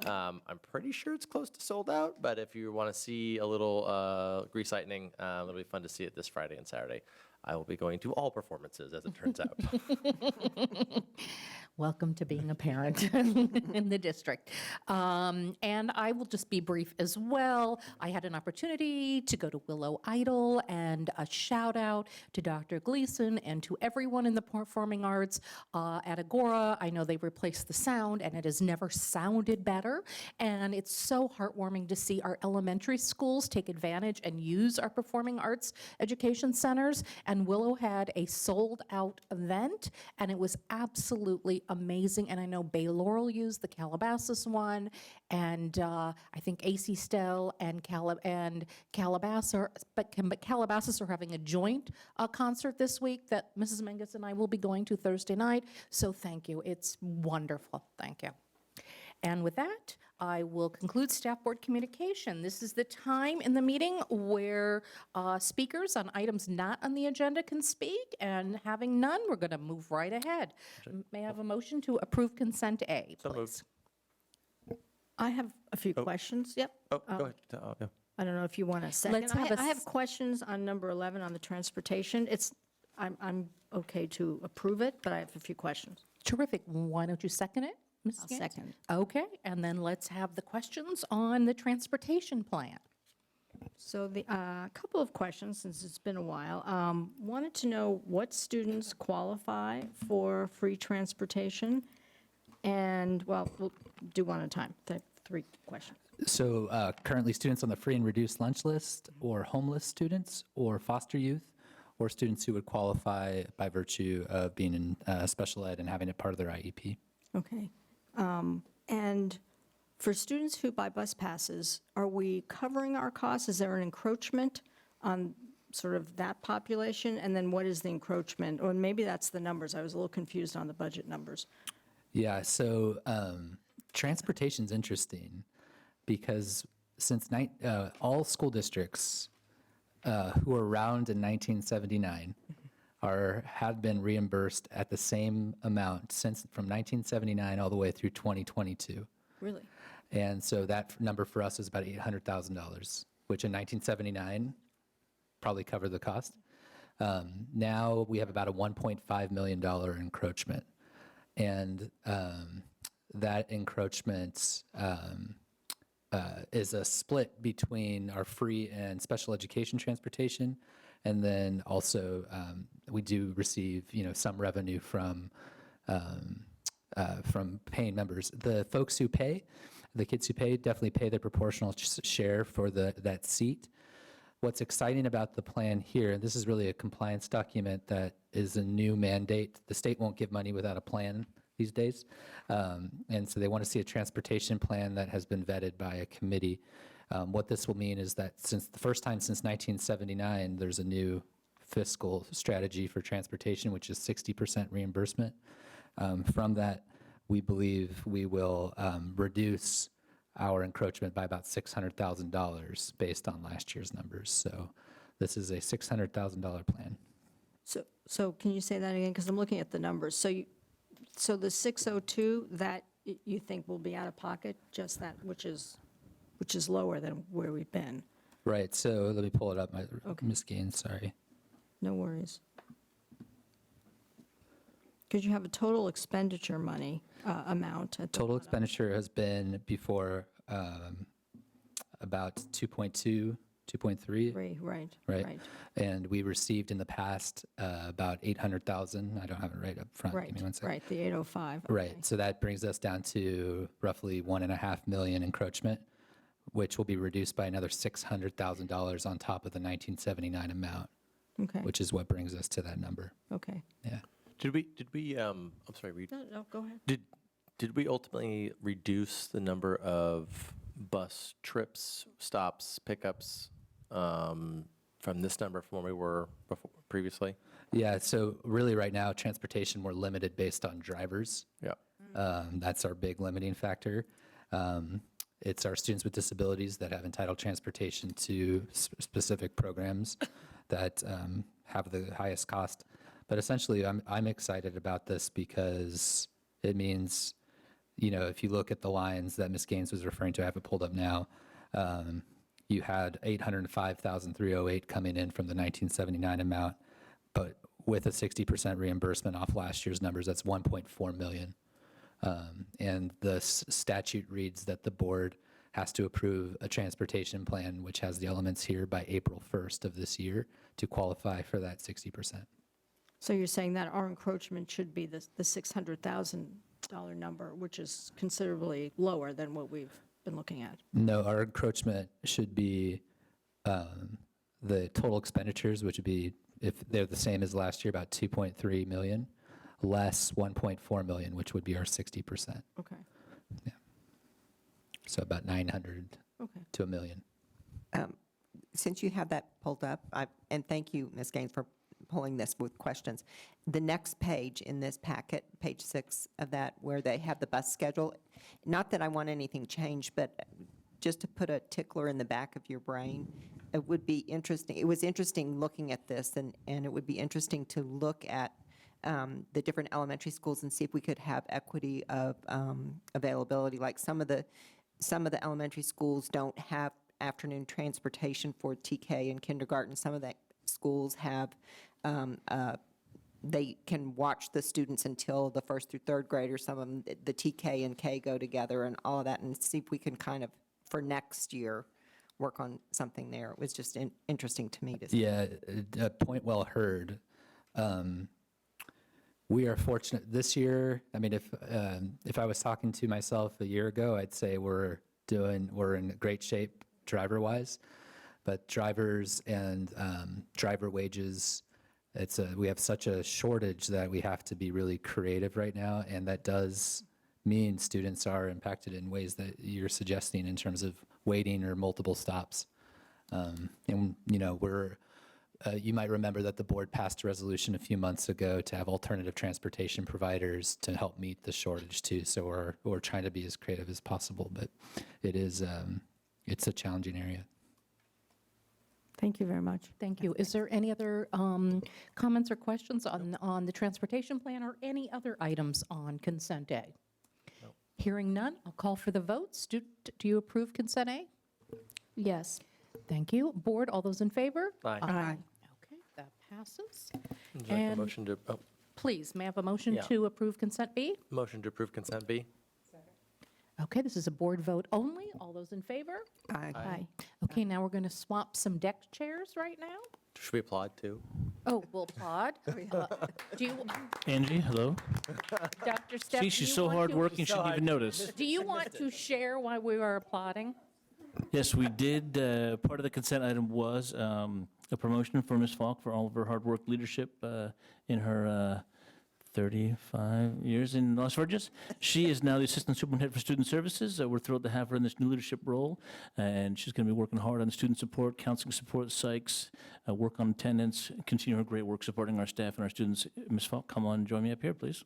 I'm pretty sure it's close to sold out, but if you want to see a little Grease lightning, it'll be fun to see it this Friday and Saturday. I will be going to all performances, as it turns out. Welcome to being a parent in the district. And I will just be brief as well. I had an opportunity to go to Willow Idol, and a shout out to Dr. Gleason and to everyone in the performing arts at Agora. I know they replaced the sound, and it has never sounded better. And it's so heartwarming to see our elementary schools take advantage and use our performing arts education centers. And Willow had a sold-out event, and it was absolutely amazing. And I know Bay Laurel used the Calabasas one, and I think AC Stell and Calabasas, but Calabasas are having a joint concert this week that Mrs. Menges and I will be going to Thursday night. So thank you. It's wonderful. Thank you. And with that, I will conclude staff board communication. This is the time in the meeting where speakers on items not on the agenda can speak, and having none, we're going to move right ahead. May I have a motion to approve consent A, please? I have a few questions. Yep. Oh, go ahead. Yeah. I don't know if you want a second. Let's have I have questions on number 11 on the transportation. I'm okay to approve it, but I have a few questions. Terrific. Why don't you second it, Ms. I'll Gantz? second. Okay, and then let's have the questions on the transportation plan. So the couple of questions, since it's been a while. Wanted to know what students qualify for free transportation, and, well, we'll do one at a time. Three questions. So currently, students on the free and reduced lunch list, or homeless students, or foster youth, or students who would qualify by virtue of being in special ed and having it part of their IEP. Okay. And for students who buy bus passes, are we covering our costs? Is there an encroachment on sort of that population? And then what is the encroachment? Or maybe that's the numbers. I was a little confused on the budget numbers. Yeah, so transportation's interesting because since all school districts who were around in 1979 had been reimbursed at the same amount from 1979 all the way through 2022. Really? And so that number for us is about $800,000, which in 1979 probably covered the cost. Now we have about a $1.5 million encroachment. And that encroachment is a split between our free and special education transportation. And then also we do receive, some revenue from paying members. The folks who pay, the kids who pay, definitely pay their proportional share for that seat. What's exciting about the plan here, and this is really a compliance document that is a new mandate. The state won't give money without a plan these days. And so they want to see a transportation plan that has been vetted by a committee. What this will mean is that since the first time since 1979, there's a new fiscal strategy for transportation, which is 60% reimbursement. From that, we believe we will reduce our encroachment by about $600,000 based on last year's numbers. So this is a $600,000 plan. So can you say that again? Because I'm looking at the numbers. So the 602, that you think will be out of pocket, just that, which is lower than where we've been. Right, so let me pull it up, Ms. Gaines, sorry. No worries. Because you have a total expenditure money amount at the Total bottom. expenditure has been before about 2.2, 2.3. Right. And we received in the past about 800,000. I don't have it right up front. Give me one second. Right, the 805. Right. So that brings us down to roughly 1.5 million encroachment, which will be reduced by another $600,000 on top of the 1979 amount, Okay, which is what brings us to that number. okay. Yeah. Did we, I'm sorry, Reed. No, go ahead. Did we ultimately reduce the number of bus trips, stops, pickups from this number from where we were before, previously? Yeah. So really right now, transportation, we're limited based on drivers. Yeah. That's our big limiting factor. It's our students with disabilities that have entitled transportation to specific programs that have the highest cost. But essentially, I'm excited about this because it means, you know, if you look at the lines that Ms. Gaines was referring to, I have it pulled up now, you had 805,308 coming in from the 1979 amount, but with a 60% reimbursement off last year's numbers, that's 1.4 million. And the statute reads that the board has to approve a transportation plan, which has the elements here, by April 1st of this year to qualify for that 60%. So you're saying that our encroachment should be the $600,000 number, which is considerably lower than what we've been looking at? No, our encroachment should be the total expenditures, which would be, if they're the same as last year, about 2.3 million, less 1.4 million, which would be our 60%. Okay. Yeah. So about 900 to a million. Since you have that pulled up, and thank you, Ms. Gaines, for pulling this with questions. The next page in this packet, page 6 of that, where they have the bus schedule, not that I want anything changed, but just to put a tickler in the back of your brain, it would be interesting. It was interesting looking at this, and it would be interesting to look at the different elementary schools and see if we could have equity of availability. Like some of the elementary schools don't have afternoon transportation for TK and kindergarten. Some of the schools have, they can watch the students until the 1st through 3rd graders. Some of them, the TK and K go together and all of that, and see if we can kind of, for next year, work on something there. It was just interesting to me to see. Yeah, a point well heard. We are fortunate this year. I mean, if I was talking to myself a year ago, I'd say we're in great shape driver-wise. But drivers and driver wages, we have such a shortage that we have to be really creative right now, and that does mean students are impacted in ways that you're suggesting in terms of waiting or multiple stops. And you know, you might remember that the board passed a resolution a few months ago to have alternative transportation providers to help meet the shortage too. So we're trying to be as creative as possible, but it's a challenging area. Thank you very much. Thank you. Is there any other comments or questions on the transportation plan or any other items on consent A? No. Hearing none, I'll call for the votes. Do you approve consent A? Yes. Thank you. Board, all those in favor? Aye. Aye. Okay, that passes. Would you like a And motion to, please, may I have a motion Yeah. to approve consent B? motion to approve consent B? Okay, this is a board vote only. All those in favor? Aye. Okay, now we're going to swap some deck chairs right now. Should we applaud too? Oh, we'll applaud. Do you, Angie, hello. Dr. Steph, See, do she's you so want to- hardworking, she didn't even notice. Do you want to share why we are applauding? Yes, we did. Part of the consent item was a promotion for Ms. Falk for all of her hard work leadership in her 35 years in Las Virgenes. She is now the Assistant Superintendent for Student Services. We're thrilled to have her in this new leadership role, and she's going to be working hard on student support, counseling support, psychs, work on attendance, continue her great work supporting our staff and our students. Ms. Falk, come on and join me up here, please.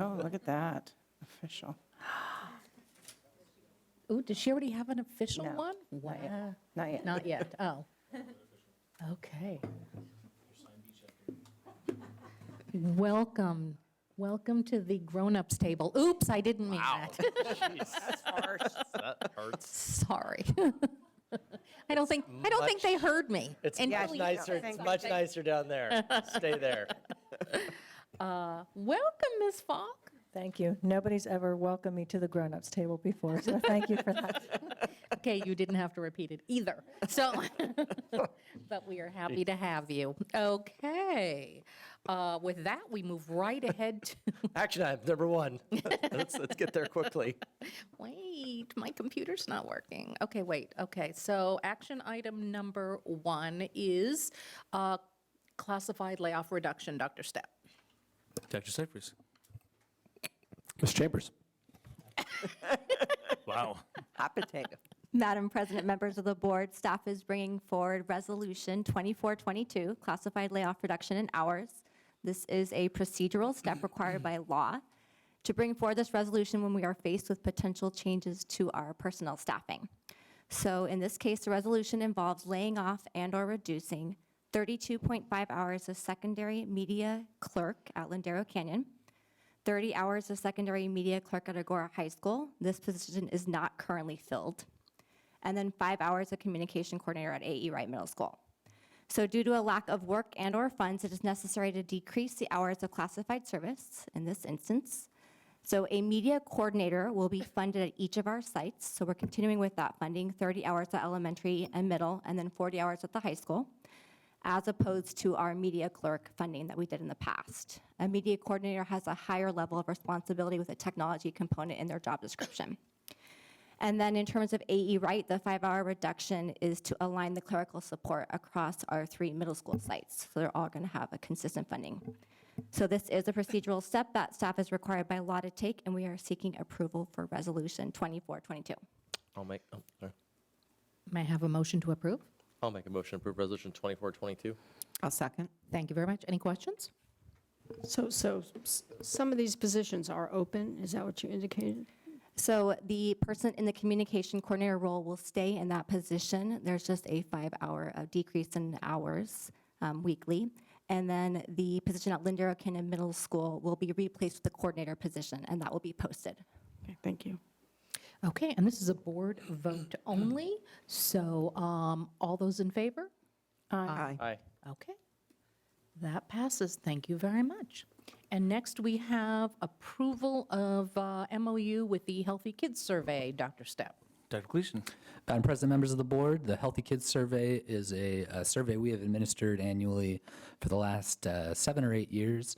Oh, look at that. Official. Ooh, does she already have an official No. one? Not yet. Not yet, oh. Okay. Welcome, Welcome to the grown-ups table. Oops, I didn't mean that. That hurts. Sorry. I don't think they heard me. It's And much really- nicer. It's much nicer down there. Stay there. Welcome, Ms. Falk. Thank you. Nobody's ever welcomed me to the grown-ups table before, so thank you for that. Okay, you didn't have to repeat it either. So, but we are happy to have you. Okay. With that, we move right ahead to, Action item number 1. Let's get there quickly. wait, my computer's not working. Okay, wait. Okay, so action item number 1 is classified layoff reduction. Dr. Stepp. Dr. Cypress. Ms. Chambers. Wow. Hot potato. Madam President, members of the board, staff is bringing forward Resolution 2422, classified layoff reduction in hours. This is a procedural step required by law to bring forward this resolution when we are faced with potential changes to our personnel staffing. So in this case, the resolution involves laying off and/or reducing 32.5 hours of secondary media clerk at Lindero Canyon, 30 hours of secondary media clerk at Agora High School. This position is not currently filled. And then 5 hours of communication coordinator at A.E. Wright Middle School. So due to a lack of work and/or funds, it is necessary to decrease the hours of classified service in this instance. So a media coordinator will be funded at each of our sites. So we're continuing with that funding, 30 hours at elementary and middle, and then 40 hours at the high school, as opposed to our media clerk funding that we did in the past. A media coordinator has a higher level of responsibility with a technology component in their job description. And then in terms of A.E. Wright, the 5-hour reduction is to align the clerical support across our 3 middle school sites. So they're all going to have a consistent funding. So this is a procedural step that staff is required by law to take, and we are seeking approval for Resolution 2422. May I have a motion to approve? I'll make a motion to approve Resolution 2422. I'll second. Thank you very much. Any questions? So some of these positions are open, is that what you indicated? So the person in the communication coordinator role will stay in that position. There's just a 5-hour decrease in hours weekly. And then the position at Lindero Canyon Middle School will be replaced with the coordinator position, and that will be posted. Okay, thank you. Okay, and this is a board vote only. So all those in favor? Aye. Aye. Okay. That passes. Thank you very much. And next, we have approval of MOU with the Healthy Kids Survey. Dr. Stepp. Dr. Gleason. Madam President, members of the board, the Healthy Kids Survey is a survey we have administered annually for the last 7 or 8 years.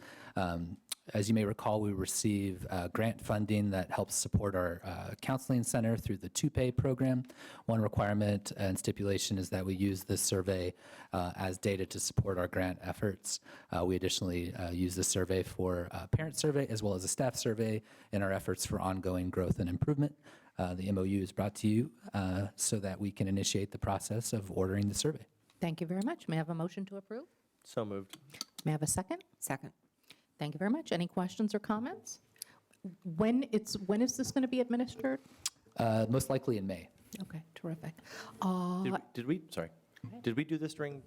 As you may recall, we receive grant funding that helps support our counseling center through the 2-Pay program. One requirement and stipulation is that we use this survey as data to support our grant efforts. We additionally use this survey for a parent survey as well as a staff survey in our efforts for ongoing growth and improvement. The MOU is brought to you so that we can initiate the process of ordering the survey. Thank you very much. May I have a motion to approve? So moved. May I have a second? Second. Thank you very much. Any questions or comments? When is this going to be administered? Most likely in May. Okay, terrific. Did we do this during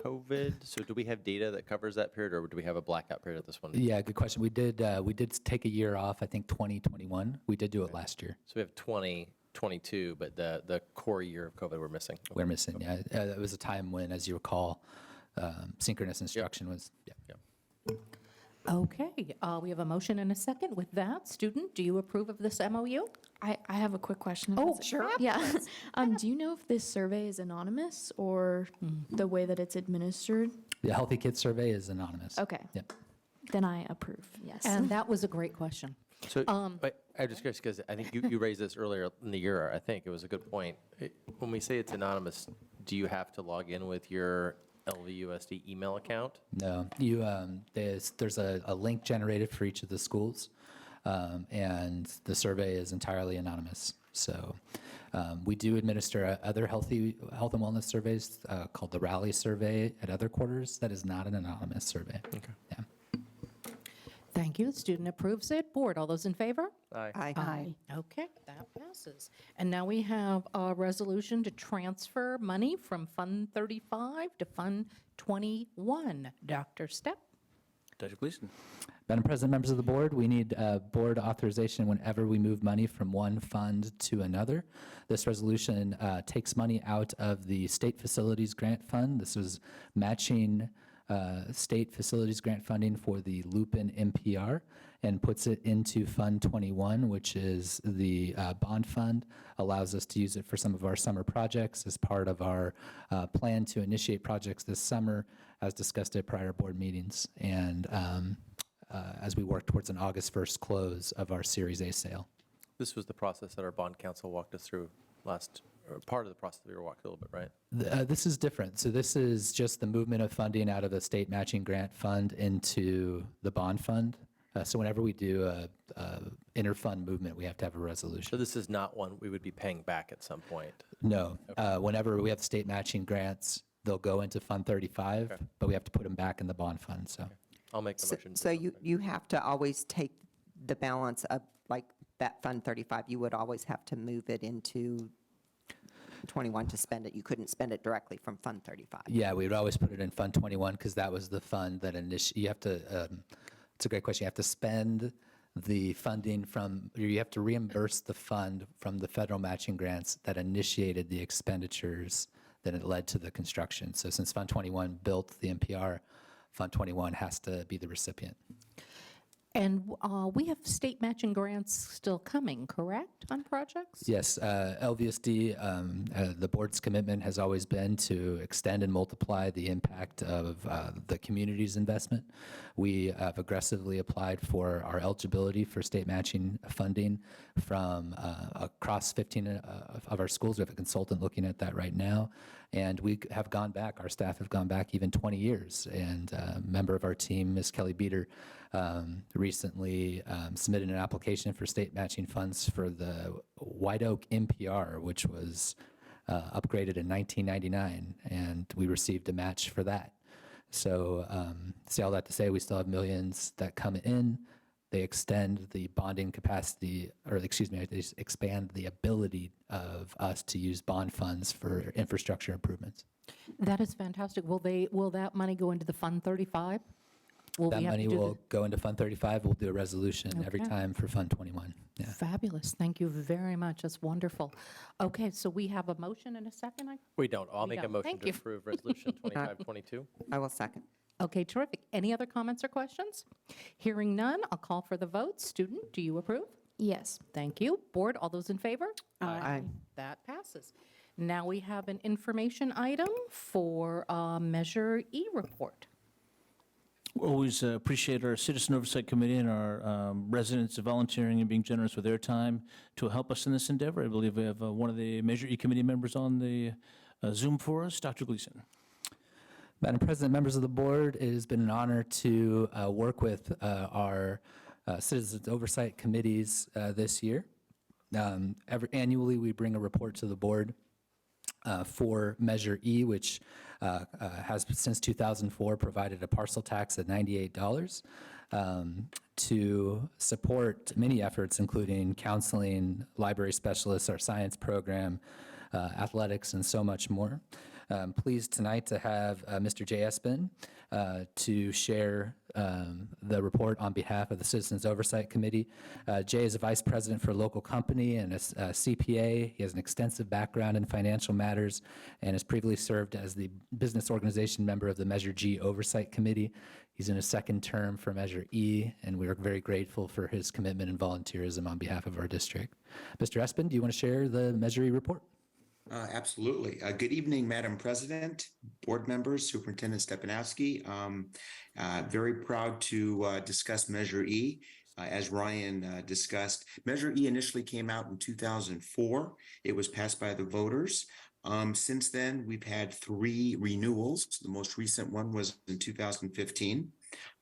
COVID? So do we have data that covers that period, or do we have a blackout period at this one? Yeah, good question. We did take a year off, I think 2021. We did do it last year. So we have 2022, but the core year of COVID we're missing. We're missing, yeah. It was a time when, as you recall, synchronous instruction was, yeah. Okay, we have a motion and a second. With that, student, do you approve of this MOU? I have a quick question. if Oh, that's- sure. Yeah. Do you know if this survey is anonymous or the way that it's administered? The Healthy Kids Survey is anonymous. Okay. Yep. Then I approve, yes. And that was a great question. So, but I'm just curious, because I think you raised this earlier in the year. I think it was a good point. When we say it's anonymous, do you have to log in with your LVUSD email account? No, there's a link generated for each of the schools, and the survey is entirely anonymous. So we do administer other health and wellness surveys called the Rally Survey at other quarters. That is not an anonymous survey. Okay. Yeah. Thank you. The student approves it. Board, all those in favor? Aye. Aye. Okay, that passes. And now we have a resolution to transfer money from Fund 35 to Fund 21. Dr. Stepp. Dr. Gleason. Madam President, members of the board, we need board authorization whenever we move money from one fund to another. This resolution takes money out of the State Facilities Grant Fund. This was matching state facilities grant funding for the Lupin MPR and puts it into Fund 21, which is the bond fund, allows us to use it for some of our summer projects as part of our plan to initiate projects this summer, as discussed at prior board meetings, and as we work towards an August 1st close of our Series A sale. This was the process that our bond council walked us through or part of the process that we were walked a little bit, right? This is different. So this is just the movement of funding out of the state matching grant fund into the bond fund. So whenever we do a inter-fund movement, we have to have a resolution. So this is not one we would be paying back at some point? No. Whenever we have state matching grants, they'll go into Fund 35, but we have to put them back in the bond fund, so. I'll make the motion. So you have to always take the balance of, like, that Fund 35, you would always have to move it into 21 to spend it. You couldn't spend it directly from Fund 35. Yeah, we would always put it in Fund 21 because that was the fund that you have to, it's a great question. You have to spend the funding you have to reimburse the fund from the federal matching grants that initiated the expenditures that it led to the construction. So since Fund 21 built the NPR, Fund 21 has to be the recipient. And we have state matching grants still coming, correct, on projects? Yes, LVSD, the board's commitment has always been to extend and multiply the impact of the community's investment. We have aggressively applied for our eligibility for state matching funding from across 15 of our schools. We have a consultant looking at that right now. And we have gone back, our staff have gone back even 20 years. And a member of our team, Ms. Kelly Beater, recently submitted an application for state matching funds for the White Oak NPR, which was upgraded in 1999, and we received a match for that. So say all that to say, we still have millions that come in. They extend the bonding capacity, or excuse me, they expand the ability of us to use bond funds for infrastructure improvements. That is fantastic. Will that money go into the Fund 35? That money will go into Fund 35. We'll do a resolution every time for Fund 21. Yeah. Fabulous. Thank you very much. That's wonderful. Okay, so we have a motion and a second? We don't. I'll make a don't. motion Thank to you. approve Resolution 2522. I will second. Okay, terrific. Any other comments or questions? Hearing none, I'll call for the vote. Student, do you approve? Yes. Thank you. Board, all those in favor? Aye. That passes. Now we have an information item for Measure E report. We always appreciate our Citizen Oversight Committee and our residents volunteering and being generous with their time to help us in this endeavor. I believe we have one of the Measure E committee members on the Zoom for us, Dr. Gleason. Madam President, members of the board, it has been an honor to work with our Citizens Oversight Committees this year. Annually, we bring a report to the board for Measure E, which has since 2004 provided a parcel tax at $98 to support many efforts, including counseling, library specialists, our science program, athletics, and so much more. Pleased tonight to have Mr. Jay Espin to share the report on behalf of the Citizens Oversight Committee. Jay is a vice president for a local company and a CPA. He has an extensive background in financial matters and has previously served as the business organization member of the Measure G Oversight Committee. He's in his second term for Measure E, and we are very grateful for his commitment and volunteerism on behalf of our district. Mr. Espin, do you want to share the Measure E report? Absolutely. Good evening, Madam President, board members, Superintendent Stepanowski. Very proud to discuss Measure E. As Ryan discussed, Measure E initially came out in 2004. It was passed by the voters. Since then, we've had 3 renewals. The most recent one was in 2015.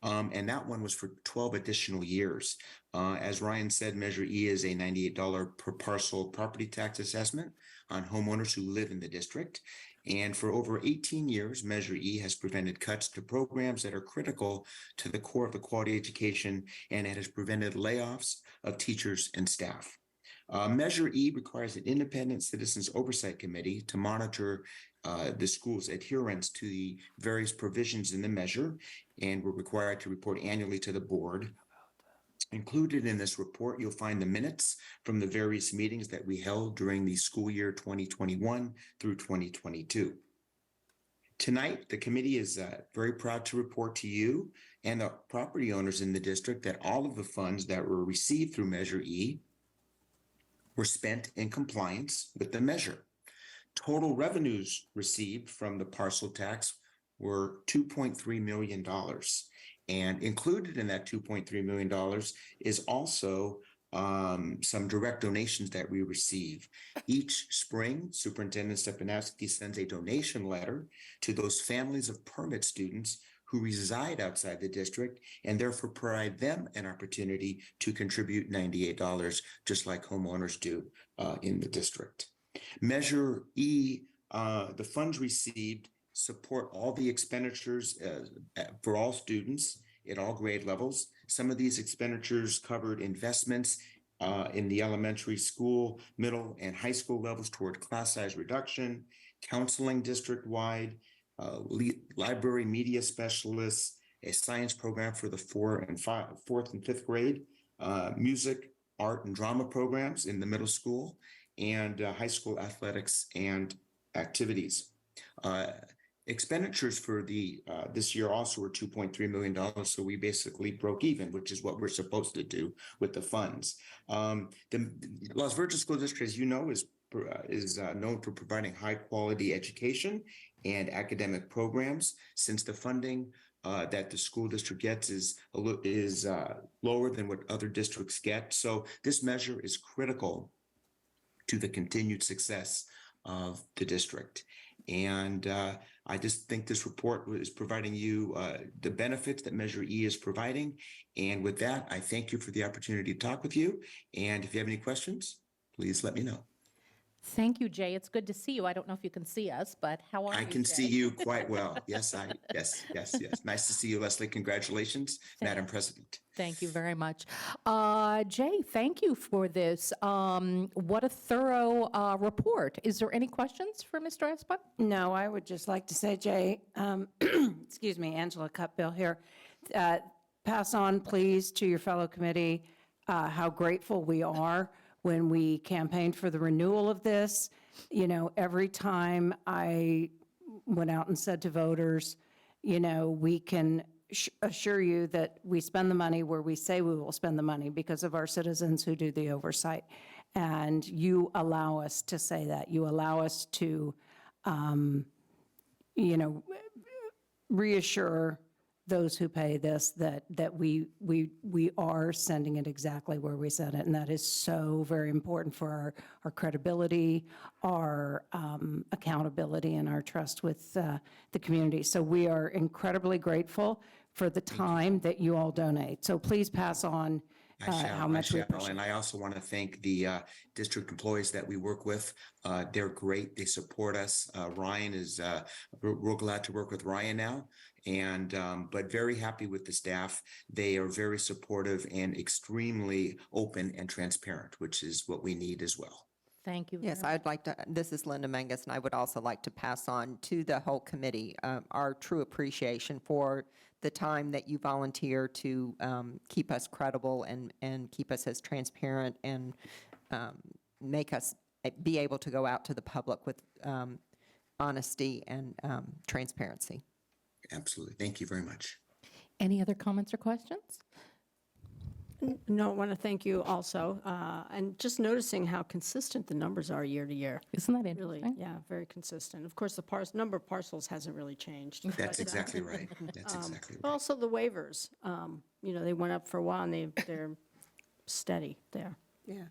And that one was for 12 additional years. As Ryan said, Measure E is a $98 per parcel property tax assessment on homeowners who live in the district. And for over 18 years, Measure E has prevented cuts to programs that are critical to the core of the quality education, and it has prevented layoffs of teachers and staff. Measure E requires an independent Citizens Oversight Committee to monitor the school's adherence to the various provisions in the measure, and we're required to report annually to the board. Included in this report, you'll find the minutes from the various meetings that we held during the school year 2021 through 2022. Tonight, the committee is very proud to report to you and the property owners in the district that all of the funds that were received through Measure E were spent in compliance with the measure. Total revenues received from the parcel tax were $2.3 million. And included in that $2.3 million is also some direct donations that we receive. Each spring, Superintendent Stepanowski sends a donation letter to those families of permit students who reside outside the district and therefore provide them an opportunity to contribute $98, just like homeowners do in the district. Measure E, the funds received support all the expenditures for all students at all grade levels. Some of these expenditures covered investments in the elementary school, middle, and high school levels toward class size reduction, counseling district-wide, library media specialists, a science program for the fourth and fifth grade, music, art, and drama programs in the middle school, and high school athletics and activities. Expenditures for this year also were $2.3 million, so we basically broke even, which is what we're supposed to do with the funds. The Las Virgenes School District, as you know, is known for providing high-quality education and academic programs. Since the funding that the school district gets is lower than what other districts get, so this measure is critical to the continued success of the district. And I just think this report is providing you the benefits that Measure E is providing. And with that, I thank you for the opportunity to talk with you. And if you have any questions, please let me know. Thank you, Jay. It's good to see you. I don't know if you can see us, but how are you, I can Jay? see you quite well. Yes. Nice to see you, Leslie. Congratulations, Madam President. Thank you very much. Jay, thank you for this. What a thorough report. Is there any questions for Mr. Espen? No, I would just like to say, Jay, excuse me, Angela Cutbill here, pass on, please, to your fellow committee how grateful we are when we campaigned for the renewal of this. You know, every time I went out and said to voters, you know, we can assure you that we spend the money where we say we will spend the money because of our citizens who do the oversight. And you allow us to say that. You allow us to, you know, reassure those who pay this that we are sending it exactly where we sent it. And that is so very important for our credibility, our accountability, and our trust with the community. So we are incredibly grateful for the time that you all donate. So please pass on how much we appreciate it. And I also want to thank the district employees that we work with. They're great. They support us. Ryan is, we're glad to work with Ryan now. And but very happy with the staff. They are very supportive and extremely open and transparent, which is what we need as well. Thank you. Yes, I'd like to, this is Linda Mangus, and I would also like to pass on to the whole committee our true appreciation for the time that you volunteer to keep us credible and keep us as transparent and make us be able to go out to the public with honesty and transparency. Absolutely. Thank you very much. Any other comments or questions? No, I want to thank you also. And just noticing how consistent the numbers are year to year. Isn't that interesting? Really, yeah, very consistent. Of course, the number of parcels hasn't really changed. That's exactly right. That's exactly right. Also, the waivers, you know, they went up for a while, and they're steady there. Yeah.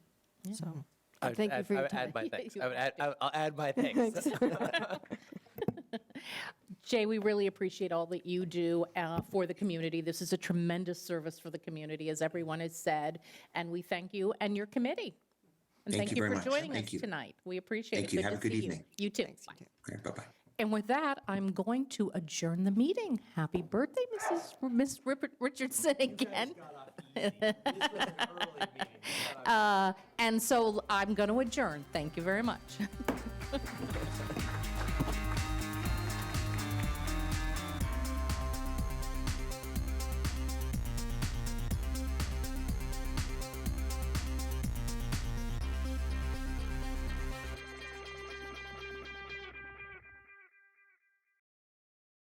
So, thank you for your time. Add my thanks. I'll add my thanks. Jay, we really appreciate all that you do for the community. This is a tremendous service for the community, as everyone has said, and we thank you and your committee. And thank you very for much. joining Thank us you. tonight. We appreciate Thank it. you. Have a good to see evening. You too. All right, bye-bye. And with that, I'm going to adjourn the meeting. Happy birthday, Miss Richardson again. And so I'm going to adjourn. Thank you very much.